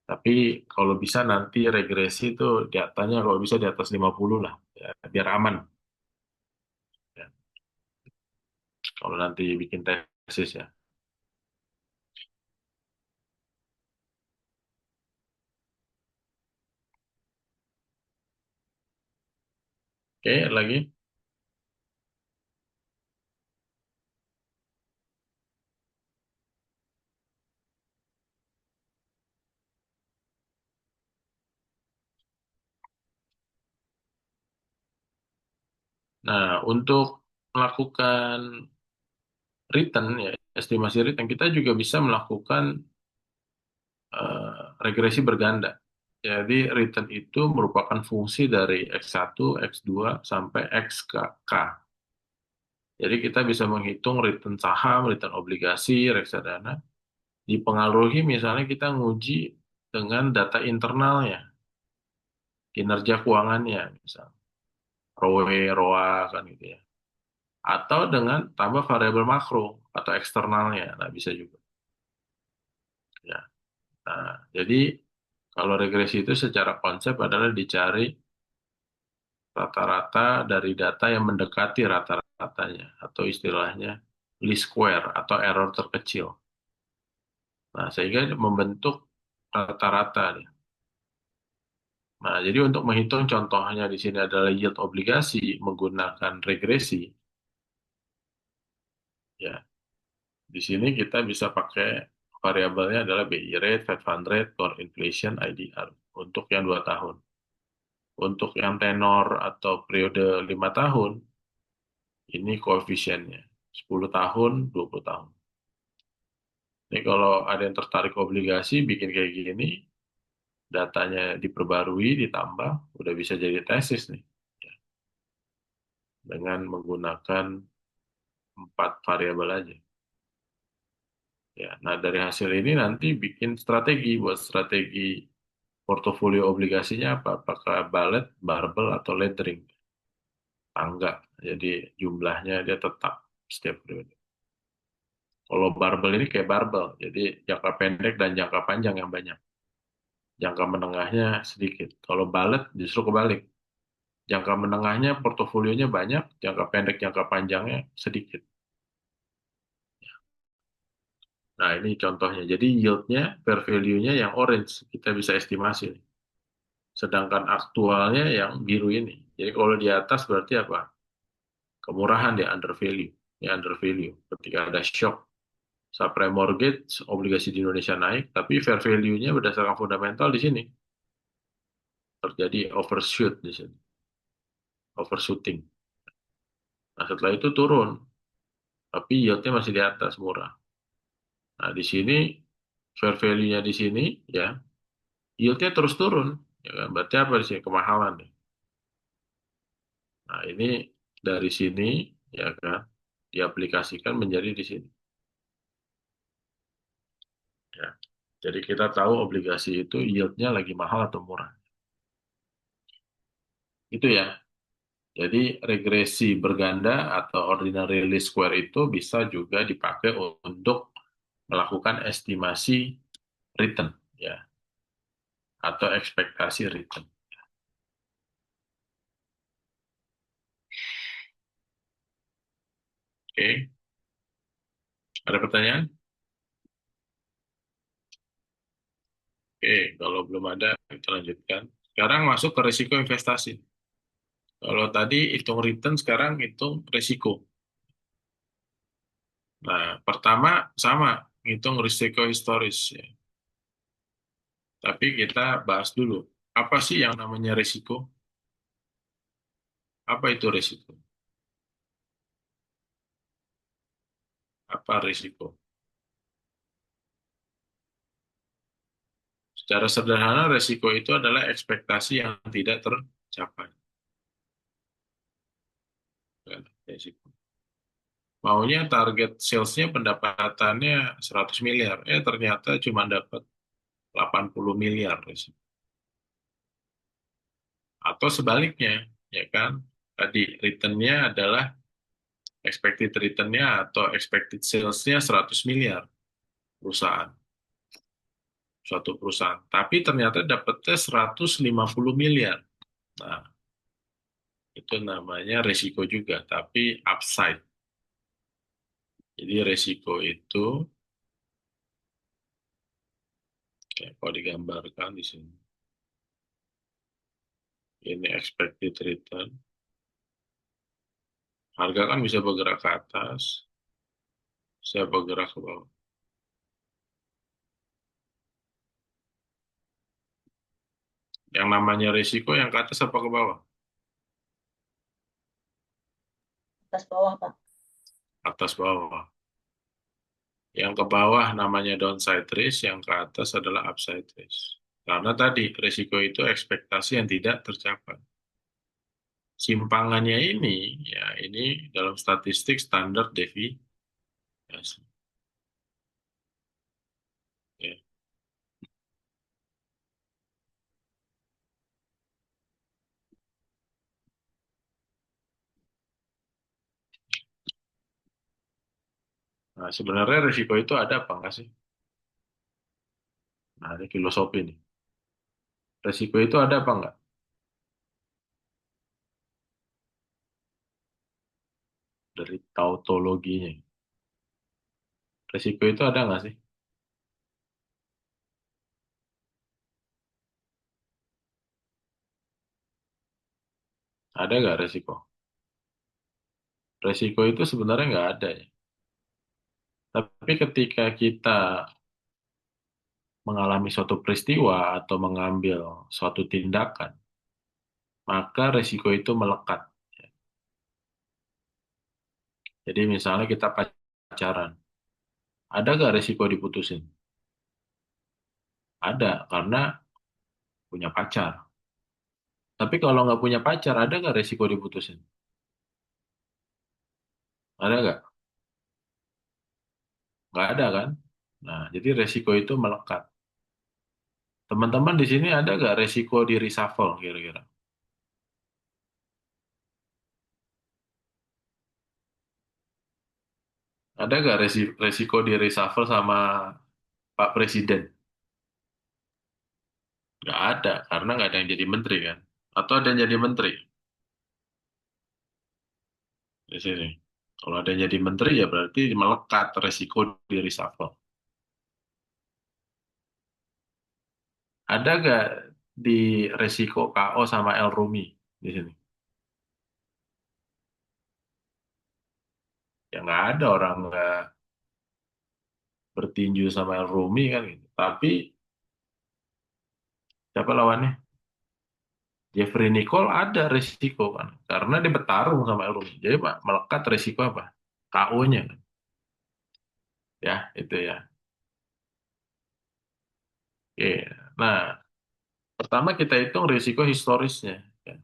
Tapi kalau bisa nanti regresi itu datanya kalau bisa di atas 50 lah. Ya, biar aman. Ya. Kalau nanti bikin tesis ya. Oke, lagi. Nah, untuk melakukan return, ya, estimasi return, kita juga bisa melakukan regresi berganda. Jadi return itu merupakan fungsi dari X1, X2, sampai XK. Jadi kita bisa menghitung return saham, return obligasi, reksadana. Dipengaruhi misalnya kita nguji dengan data internalnya, kinerja keuangannya, misalnya ROE, ROA, kan gitu ya. Atau dengan tambah variabel makro atau eksternalnya, nah bisa juga. Ya. Nah, jadi kalau regresi itu secara konsep adalah dicari rata-rata dari data yang mendekati rata-ratanya, atau istilahnya least square atau error terkecil. Nah, sehingga membentuk rata-rata. Nah, jadi untuk menghitung contohnya di sini adalah yield obligasi menggunakan regresi. Ya, di sini kita bisa pakai variabelnya adalah BI rate, Fed Fund rate, core inflation, IDR untuk yang 2 tahun. Untuk yang tenor atau periode 5 tahun, ini koefisiennya 10 tahun, 20 tahun. Ini kalau ada yang tertarik obligasi, bikin kayak gini, datanya diperbarui, ditambah, udah bisa jadi tesis nih. Ya, dengan menggunakan 4 variabel aja. Ya, nah dari hasil ini nanti bikin strategi buat strategi portofolio obligasinya apa? Apakah bullet, barbell, atau laddering? Enggak. Jadi jumlahnya dia tetap setiap periode. Kalau barbell ini kayak barbell, jadi jangka pendek dan jangka panjang yang banyak. Jangka menengahnya sedikit. Kalau bullet justru kebalik. Jangka menengahnya portofolionya banyak, jangka pendek, jangka panjangnya sedikit. Nah, ini contohnya. Jadi yield-nya, fair value-nya yang orange, kita bisa estimasi. Sedangkan aktualnya yang biru ini. Jadi kalau di atas berarti apa? Kemurahan dia under value. Ya under value. Ketika ada shock subprime mortgage, obligasi di Indonesia naik, tapi fair value-nya berdasarkan fundamental di sini terjadi overshoot di sini, overshooting. Nah setelah itu turun, tapi yield-nya masih di atas murah. Nah di sini fair value-nya di sini ya yield-nya terus turun, ya kan? Berarti apa di sini kemahalan nih. Nah ini dari sini ya kan diaplikasikan menjadi di sini. Ya. Jadi kita tahu obligasi itu yield-nya lagi mahal atau murah. Itu ya. Jadi regresi berganda atau ordinary least square itu bisa juga dipakai untuk melakukan estimasi return ya atau ekspektasi return. Oke, ada pertanyaan? Oke, kalau belum ada kita lanjutkan. Sekarang masuk ke risiko investasi. Kalau tadi hitung return, sekarang hitung risiko. Nah, pertama sama, hitung risiko historis. Ya. Tapi kita bahas dulu, apa sih yang namanya risiko? Apa itu risiko? Apa risiko? Secara sederhana, risiko itu adalah ekspektasi yang tidak tercapai. Kan, risiko. Maunya target salesnya pendapatannya 100 miliar, ternyata cuma dapat 80 miliar. Atau sebaliknya, ya kan? Tadi returnnya adalah expected returnnya atau expected salesnya 100 miliar perusahaan, suatu perusahaan. Tapi ternyata dapatnya 150 miliar. Nah, itu namanya resiko juga, tapi upside. Jadi resiko itu, kayak kalau digambarkan di sini, ini expected return. Harga kan bisa bergerak ke atas, bisa bergerak ke bawah. Yang namanya resiko yang ke atas apa ke bawah? Atas bawah, Pak. Atas bawah. Yang ke bawah namanya downside risk, yang ke atas adalah upside risk. Karena tadi resiko itu ekspektasi yang tidak tercapai. Simpangannya ini, ya ini dalam statistik standar deviasi. Ya. Nah, sebenarnya resiko itu ada apa enggak sih? Nah, ini filosofi nih. Resiko itu ada apa enggak? Dari tautologinya. Resiko itu ada nggak sih? Ada nggak resiko? Resiko itu sebenarnya nggak ada ya. Tapi ketika kita mengalami suatu peristiwa atau mengambil suatu tindakan, maka resiko itu melekat. Jadi misalnya kita pacaran, ada nggak resiko diputusin? Ada, karena punya pacar. Tapi kalau nggak punya pacar, ada nggak resiko diputusin? Ada nggak? Nggak ada kan? Nah, jadi resiko itu melekat. Teman-teman di sini ada nggak resiko di reshuffle kira-kira? Ada nggak resiko di reshuffle sama Pak Presiden? Nggak ada, karena nggak ada yang jadi menteri kan? Atau ada yang jadi menteri di sini? Kalau ada yang jadi menteri ya berarti melekat resiko di reshuffle. Ada nggak di resiko KO sama El Rumi di sini? Ya nggak ada, orang nggak bertinju sama El Rumi kan gitu. Tapi siapa lawannya? Jeffrey Nicole ada resiko kan, karena dia bertarung sama El Rumi. Jadi Pak, melekat resiko apa? KO-nya kan. Ya, itu ya. Oke. Nah, pertama kita hitung risiko historisnya. Ya.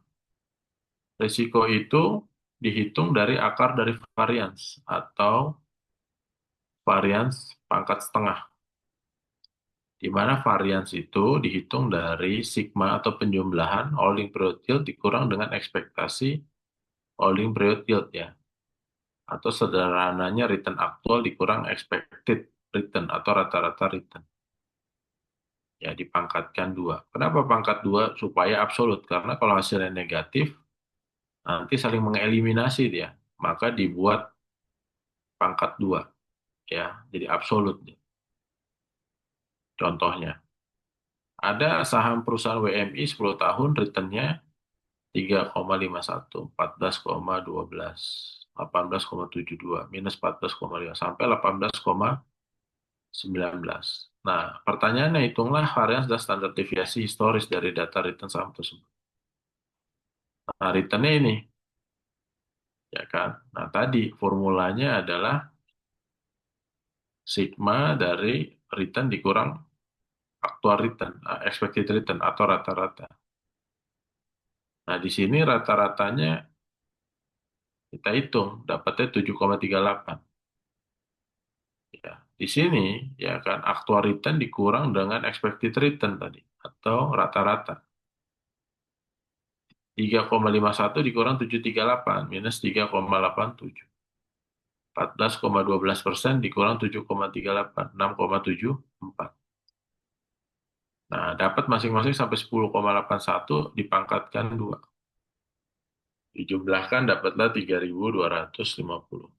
Risiko itu dihitung dari akar dari varians atau varians pangkat setengah, di mana varians itu dihitung dari sigma atau penjumlahan holding period yield dikurang dengan ekspektasi holding period yield ya, atau sederhananya return aktual dikurang expected return atau rata-rata return. Ya, dipangkatkan 2. Kenapa pangkat 2? Supaya absolut. Karena kalau hasilnya negatif, nanti saling mengeliminasi dia. Maka dibuat pangkat 2. Ya, jadi absolut. Contohnya, ada saham perusahaan WMI 10 tahun returnnya 3,51, 14,12, 18,72, minus 14,5, sampai 18,19. Nah, pertanyaannya hitunglah varians dan standar deviasi historis dari data return saham tersebut. Nah, returnnya ini, ya kan? Nah, tadi formulanya adalah sigma dari return dikurang actual return, expected return atau rata-rata. Nah, di sini rata-ratanya kita hitung dapatnya 7,38. Ya, di sini ya kan actual return dikurang dengan expected return tadi atau rata-rata. 3,51 dikurang 7,38 minus 3,87. 14,12% dikurang 7,38, 6,74. Nah, dapat masing-masing sampai 10,81 dipangkatkan 2. Dijumlahkan dapatlah 3.250.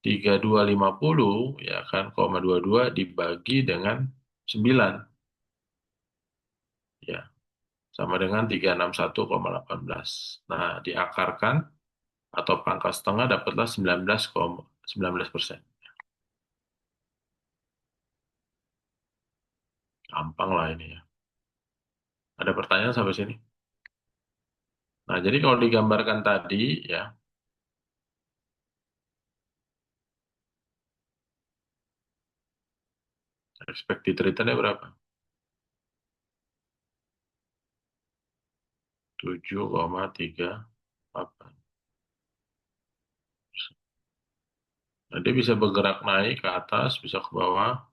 3.250 ya kan, 22 dibagi dengan 9. Ya, sama dengan 361,18. Nah, diakarkan atau pangkat setengah dapatlah 19%. Gampang lah ini ya. Ada pertanyaan sampai sini? Nah, jadi kalau digambarkan tadi ya, expected return-nya berapa? 7,38. Nah, dia bisa bergerak naik ke atas, bisa ke bawah.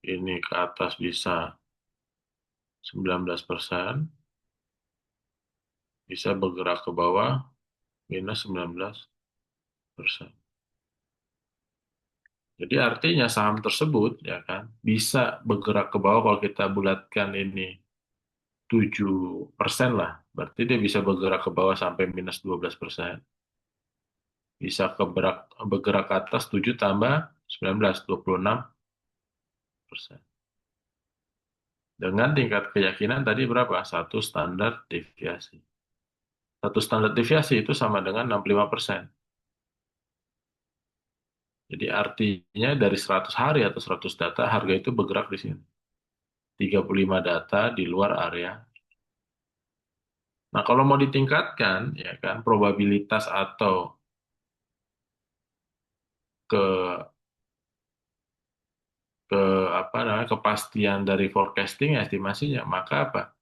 Ini ke atas bisa 19%, bisa bergerak ke bawah minus 19%. Jadi artinya saham tersebut ya kan bisa bergerak ke bawah kalau kita bulatkan ini 7% lah. Berarti dia bisa bergerak ke bawah sampai minus 12%. Bisa bergerak ke atas 7 tambah 19, 26%. Dengan tingkat keyakinan tadi berapa? Satu standar deviasi. Satu standar deviasi itu sama dengan 65%. Jadi artinya dari 100 hari atau 100 data, harga itu bergerak di sini. 35 data di luar area. Nah, kalau mau ditingkatkan, ya kan, probabilitas atau ke ke apa namanya kepastian dari forecasting estimasinya, maka apa?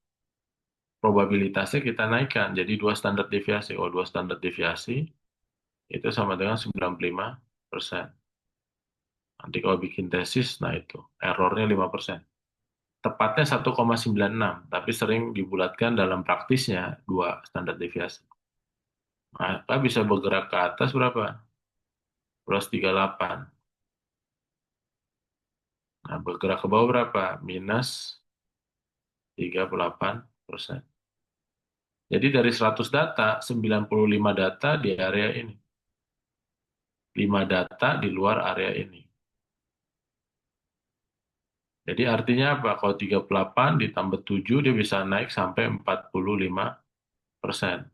Probabilitasnya kita naikkan jadi 2 standar deviasi. Oh, 2 standar deviasi itu sama dengan 95%. Nanti kalau bikin tesis, nah itu errornya 5%. Tepatnya 1,96, tapi sering dibulatkan dalam praktisnya 2 standar deviasi. Maka bisa bergerak ke atas berapa? Plus 38. Nah, bergerak ke bawah berapa? Minus 38%. Jadi dari 100 data, 95 data di area ini. 5 data di luar area ini. Jadi artinya apa? Kalau 38 ditambah 7, dia bisa naik sampai 45%.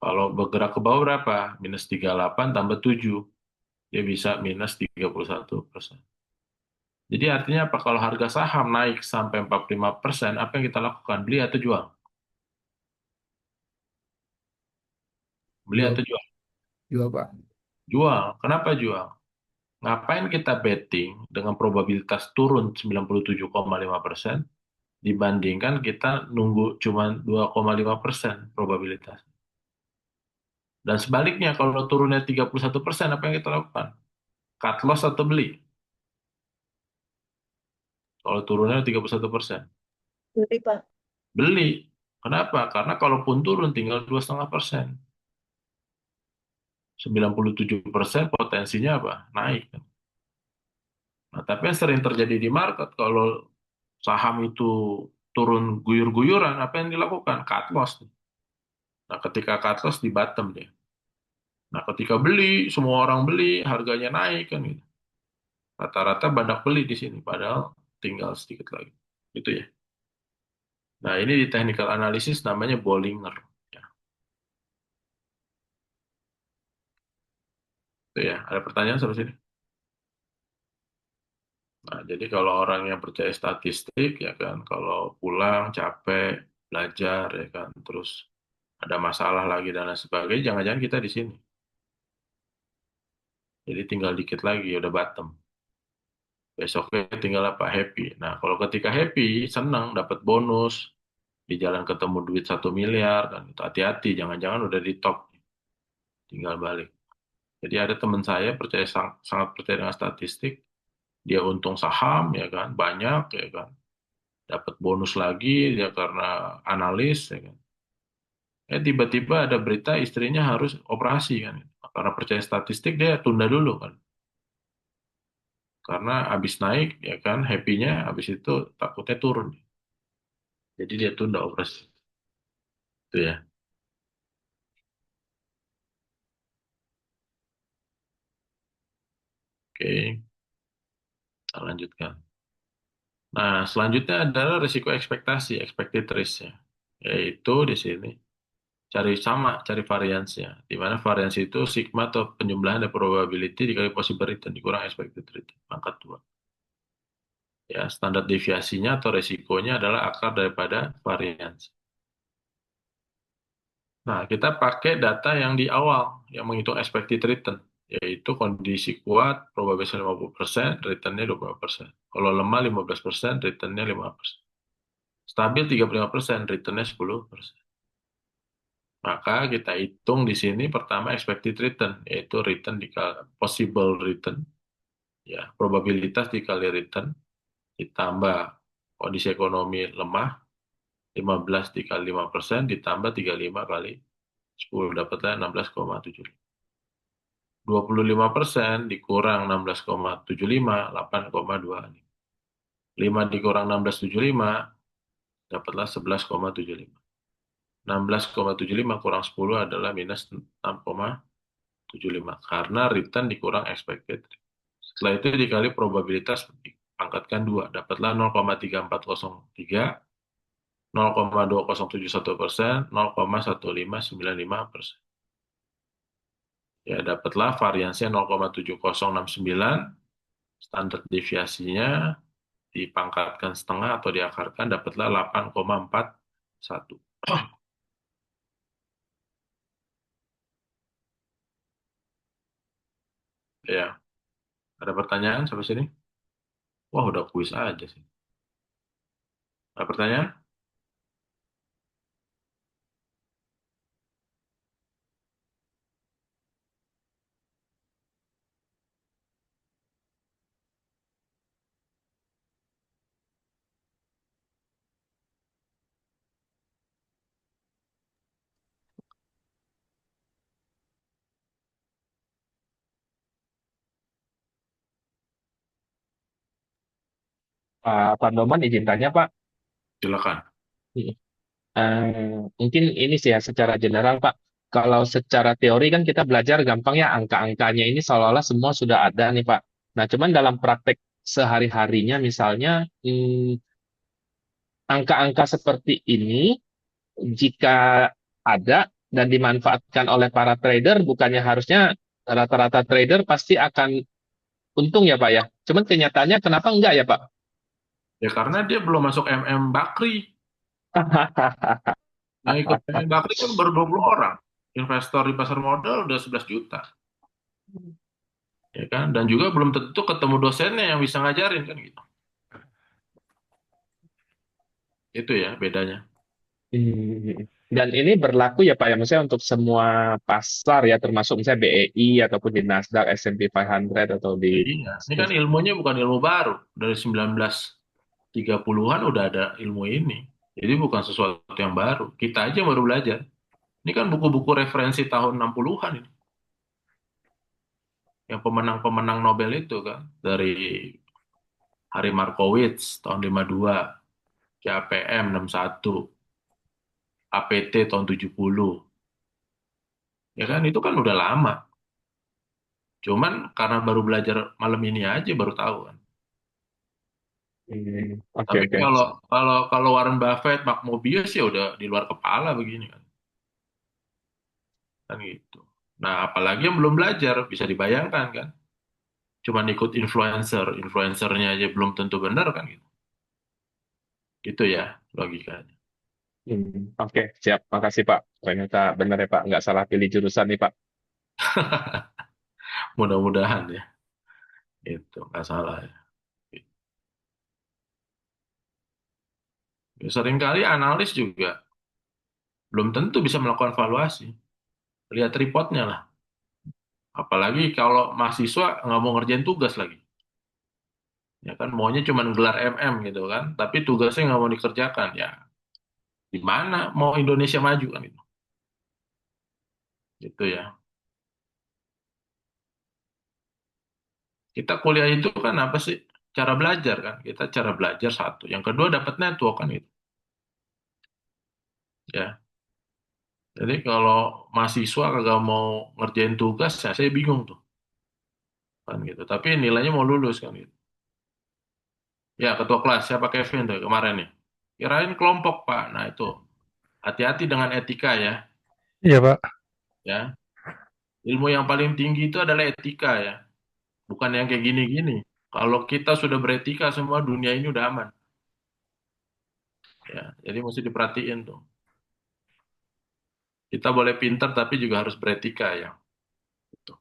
Kalau bergerak ke bawah berapa? Minus 38 tambah 7. Dia bisa minus 31%. Jadi artinya apa? Kalau harga saham naik sampai 45%, apa yang kita lakukan? Beli atau jual? Beli Jual, atau jual? jual Pak. Jual. Kenapa jual? Ngapain kita betting dengan probabilitas turun 97,5% dibandingkan kita nunggu cuma 2,5% probabilitas. Dan sebaliknya, kalau turunnya 31%, apa yang kita lakukan? Cut loss atau beli? Kalau turunnya 31%. Beli, Pak. Beli. Kenapa? Karena kalaupun turun tinggal 2,5%. 97% potensinya apa? Naik. Nah, tapi yang sering terjadi di market, kalau saham itu turun guyur-guyuran, apa yang dilakukan? Cut loss. Nah, ketika cut loss di bottom dia. Nah, ketika beli, semua orang beli, harganya naik kan gitu. Rata-rata banyak beli di sini, padahal tinggal sedikit lagi. Itu ya. Nah, ini di technical analysis namanya Bollinger. Ya, itu ya. Ada pertanyaan sampai sini? Nah, jadi kalau orang yang percaya statistik, ya kan, kalau pulang capek, belajar, ya kan, terus ada masalah lagi dan lain sebagainya, jangan-jangan kita di sini. Jadi tinggal dikit lagi, udah bottom. Besoknya tinggal apa? Happy. Nah, kalau ketika happy, senang, dapat bonus, di jalan ketemu duit 1 miliar, kan, itu hati-hati, jangan-jangan udah di top, tinggal balik. Jadi ada teman saya percaya sangat percaya dengan statistik, dia untung saham, ya kan, banyak, ya kan, dapat bonus lagi, dia karena analis, ya kan. Tiba-tiba ada berita istrinya harus operasi kan. Karena percaya statistik dia tunda dulu kan. Karena habis naik ya kan happy-nya habis itu takutnya turun. Jadi dia tunda operasi. Itu ya. Oke, kita lanjutkan. Nah, selanjutnya adalah risiko ekspektasi, expected risk ya. Yaitu di sini cari variansnya. Di mana varians itu sigma atau penjumlahan dari probability dikali possible return dikurang expected return pangkat 2. Ya, standar deviasinya atau resikonya adalah akar daripada varians. Nah, kita pakai data yang di awal, yang menghitung expected return, yaitu kondisi kuat, probabilitas 50%, returnnya 25%. Kalau lemah 15%, returnnya 5%. Stabil 35%, returnnya 10%. Maka kita hitung di sini pertama expected return, yaitu return dikali possible return, ya probabilitas dikali return, ditambah kondisi ekonomi lemah, 15 dikali 5%, ditambah 35 kali 10, dapatlah 16,7. 25% dikurang 16,75, 8,2. 5 dikurang 16,75, dapatlah 11,75. 16,75 kurang 10 adalah minus 6,75. Karena return dikurang expected. Setelah itu dikali probabilitas, pangkatkan 2. Dapatlah 0,3403, 0,2071%, 0,1595%. Ya, dapatlah variansnya 0,7069, standar deviasinya dipangkatkan setengah atau diakarkan, dapatlah 8,41. Ya, ada pertanyaan sampai sini? Wah, udah kuis aja sih. Ada pertanyaan? Pak Pandoman izin tanya Pak. Silakan. Mungkin ini sih ya secara general Pak. Kalau secara teori kan kita belajar gampang ya angka-angkanya ini seolah-olah semua sudah ada nih Pak. Nah cuman dalam praktek sehari-harinya misalnya angka-angka seperti ini jika ada dan dimanfaatkan oleh para trader bukannya harusnya rata-rata trader pasti akan untung ya Pak ya. Cuman kenyataannya kenapa enggak ya Pak? Ya karena dia belum masuk Bakri. Yang ikut Bakri kan baru 20 orang. Investor di pasar modal udah 11 juta. Ya kan? Dan juga belum tentu ketemu dosennya yang bisa ngajarin kan gitu. Itu ya bedanya. Dan ini berlaku ya Pak ya, maksudnya untuk semua pasar ya, termasuk misalnya BEI ataupun di Nasdaq, S&P 500 atau di Iya, ini kan ilmunya bukan ilmu baru. Dari 1930-an udah ada ilmu ini. Jadi bukan sesuatu yang baru. Kita aja baru belajar. Ini kan buku-buku referensi tahun 60-an ini. Yang pemenang-pemenang Nobel itu kan. Dari Harry Markowitz tahun 52, CAPM 61, APT tahun 70. Ya kan itu kan udah lama. Cuman karena baru belajar malam ini aja baru tahu kan. Oke, Tapi oke. kalau Warren Buffett, Mark Mobius ya udah di luar kepala begini kan gitu. Nah, apalagi yang belum belajar bisa dibayangkan kan, cuman ikut influencernya aja belum tentu benar kan gitu. Gitu ya logikanya. Oke, siap. Makasih, Pak. Ternyata benar ya, Pak. Nggak salah pilih jurusan nih, Pak. Mudah-mudahan ya, itu nggak salah ya. Seringkali analis juga belum tentu bisa melakukan valuasi. Lihat reportnya lah. Apalagi kalau mahasiswa nggak mau ngerjain tugas lagi. Ya kan maunya cuma gelar MM gitu kan. Tapi tugasnya nggak mau dikerjakan. Ya gimana mau Indonesia maju kan itu. Gitu ya. Kita kuliah itu kan apa sih? Cara belajar kan. Kita cara belajar satu. Yang kedua dapat network kan gitu. Ya. Jadi kalau mahasiswa kagak mau ngerjain tugas, ya saya bingung tuh. Kan gitu. Tapi nilainya mau lulus kan gitu. Ya, ketua kelas siapa Kevin tuh kemarin nih. Kirain kelompok, Pak. Nah, itu hati-hati dengan etika ya. Iya, Pak. Ya, ilmu yang paling tinggi itu adalah etika ya. Bukan yang kayak gini-gini. Kalau kita sudah beretika, semua dunia ini udah aman. Ya, jadi mesti diperhatiin tuh. Kita boleh pintar tapi juga harus beretika ya. Gitu.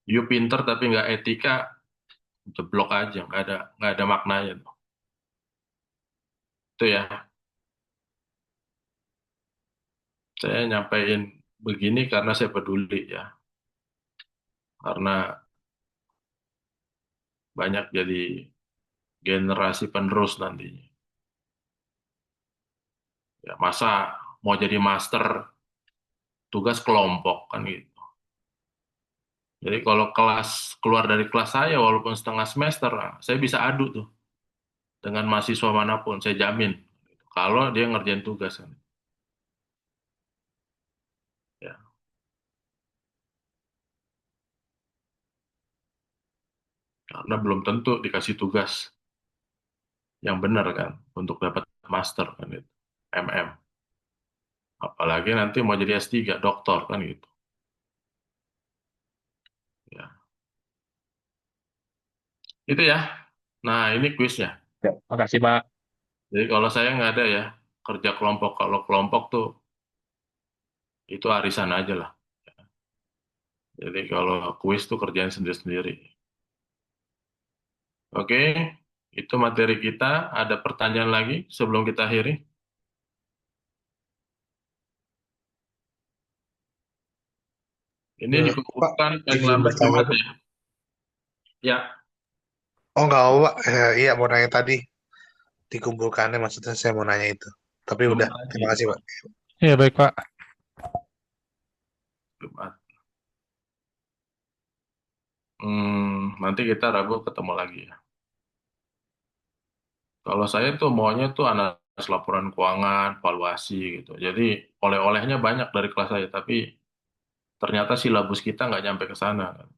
You pintar tapi nggak etika, jeblok aja, nggak ada maknanya tuh. Itu ya. Saya nyampein begini karena saya peduli ya. Karena banyak jadi generasi penerus nantinya. Ya, masa mau jadi master tugas kelompok kan gitu. Jadi kalau keluar dari kelas saya walaupun setengah semester, nah, saya bisa adu tuh dengan mahasiswa manapun, saya jamin. Kalau dia ngerjain tugas kan. Ya, karena belum tentu dikasih tugas yang benar kan untuk dapat master kan gitu. MM. Apalagi nanti mau jadi S3, doktor kan gitu. Ya. Itu ya. Nah, ini kuisnya. Ya, makasih, Pak. Jadi kalau saya nggak ada ya kerja kelompok. Kalau kelompok tuh itu arisan aja lah. Jadi kalau kuis tuh kerjaan sendiri-sendiri. Oke, itu materi kita. Ada pertanyaan lagi sebelum kita akhiri? Ini Pak, dikumpulkan izin Pengelamar bertanya, Jumat Pak. ya. Ya, Oh, nggak apa, Pak. Iya, mau nanya tadi. Dikumpulkannya maksudnya saya mau nanya itu. Tapi udah, Jumat terima lagi. kasih, Pak. Iya, baik, Pak. Jumat. Nanti kita Rabu ketemu lagi ya. Kalau saya tuh maunya tuh analis laporan keuangan, valuasi gitu. Jadi oleh-olehnya banyak dari kelas saya, tapi ternyata silabus kita nggak nyampe ke sana kan.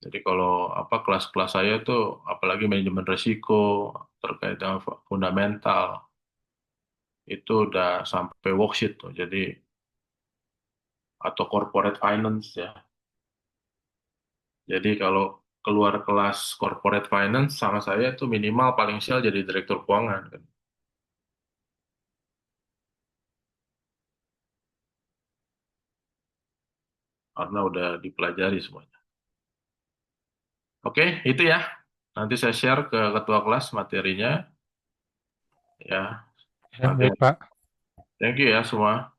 Jadi kalau apa kelas-kelas saya tuh apalagi manajemen risiko terkait dengan fundamental itu udah sampai worksheet tuh. Jadi atau corporate finance ya. Jadi kalau keluar kelas corporate finance sama saya tuh minimal paling sial jadi direktur keuangan kan. Karena udah dipelajari semuanya. Oke, itu ya. Nanti saya share ke ketua kelas materinya ya. Ya, Nanti baik, Pak. thank you ya semua.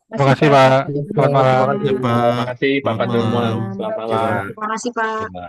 Terima kasih, Pak. Selamat Terima malam. kasih, Terima Pak. kasih, Pak Selamat Patremon. malam. Malam. Selamat Ya, malam. Pak. Terima kasih, Pak. Ya.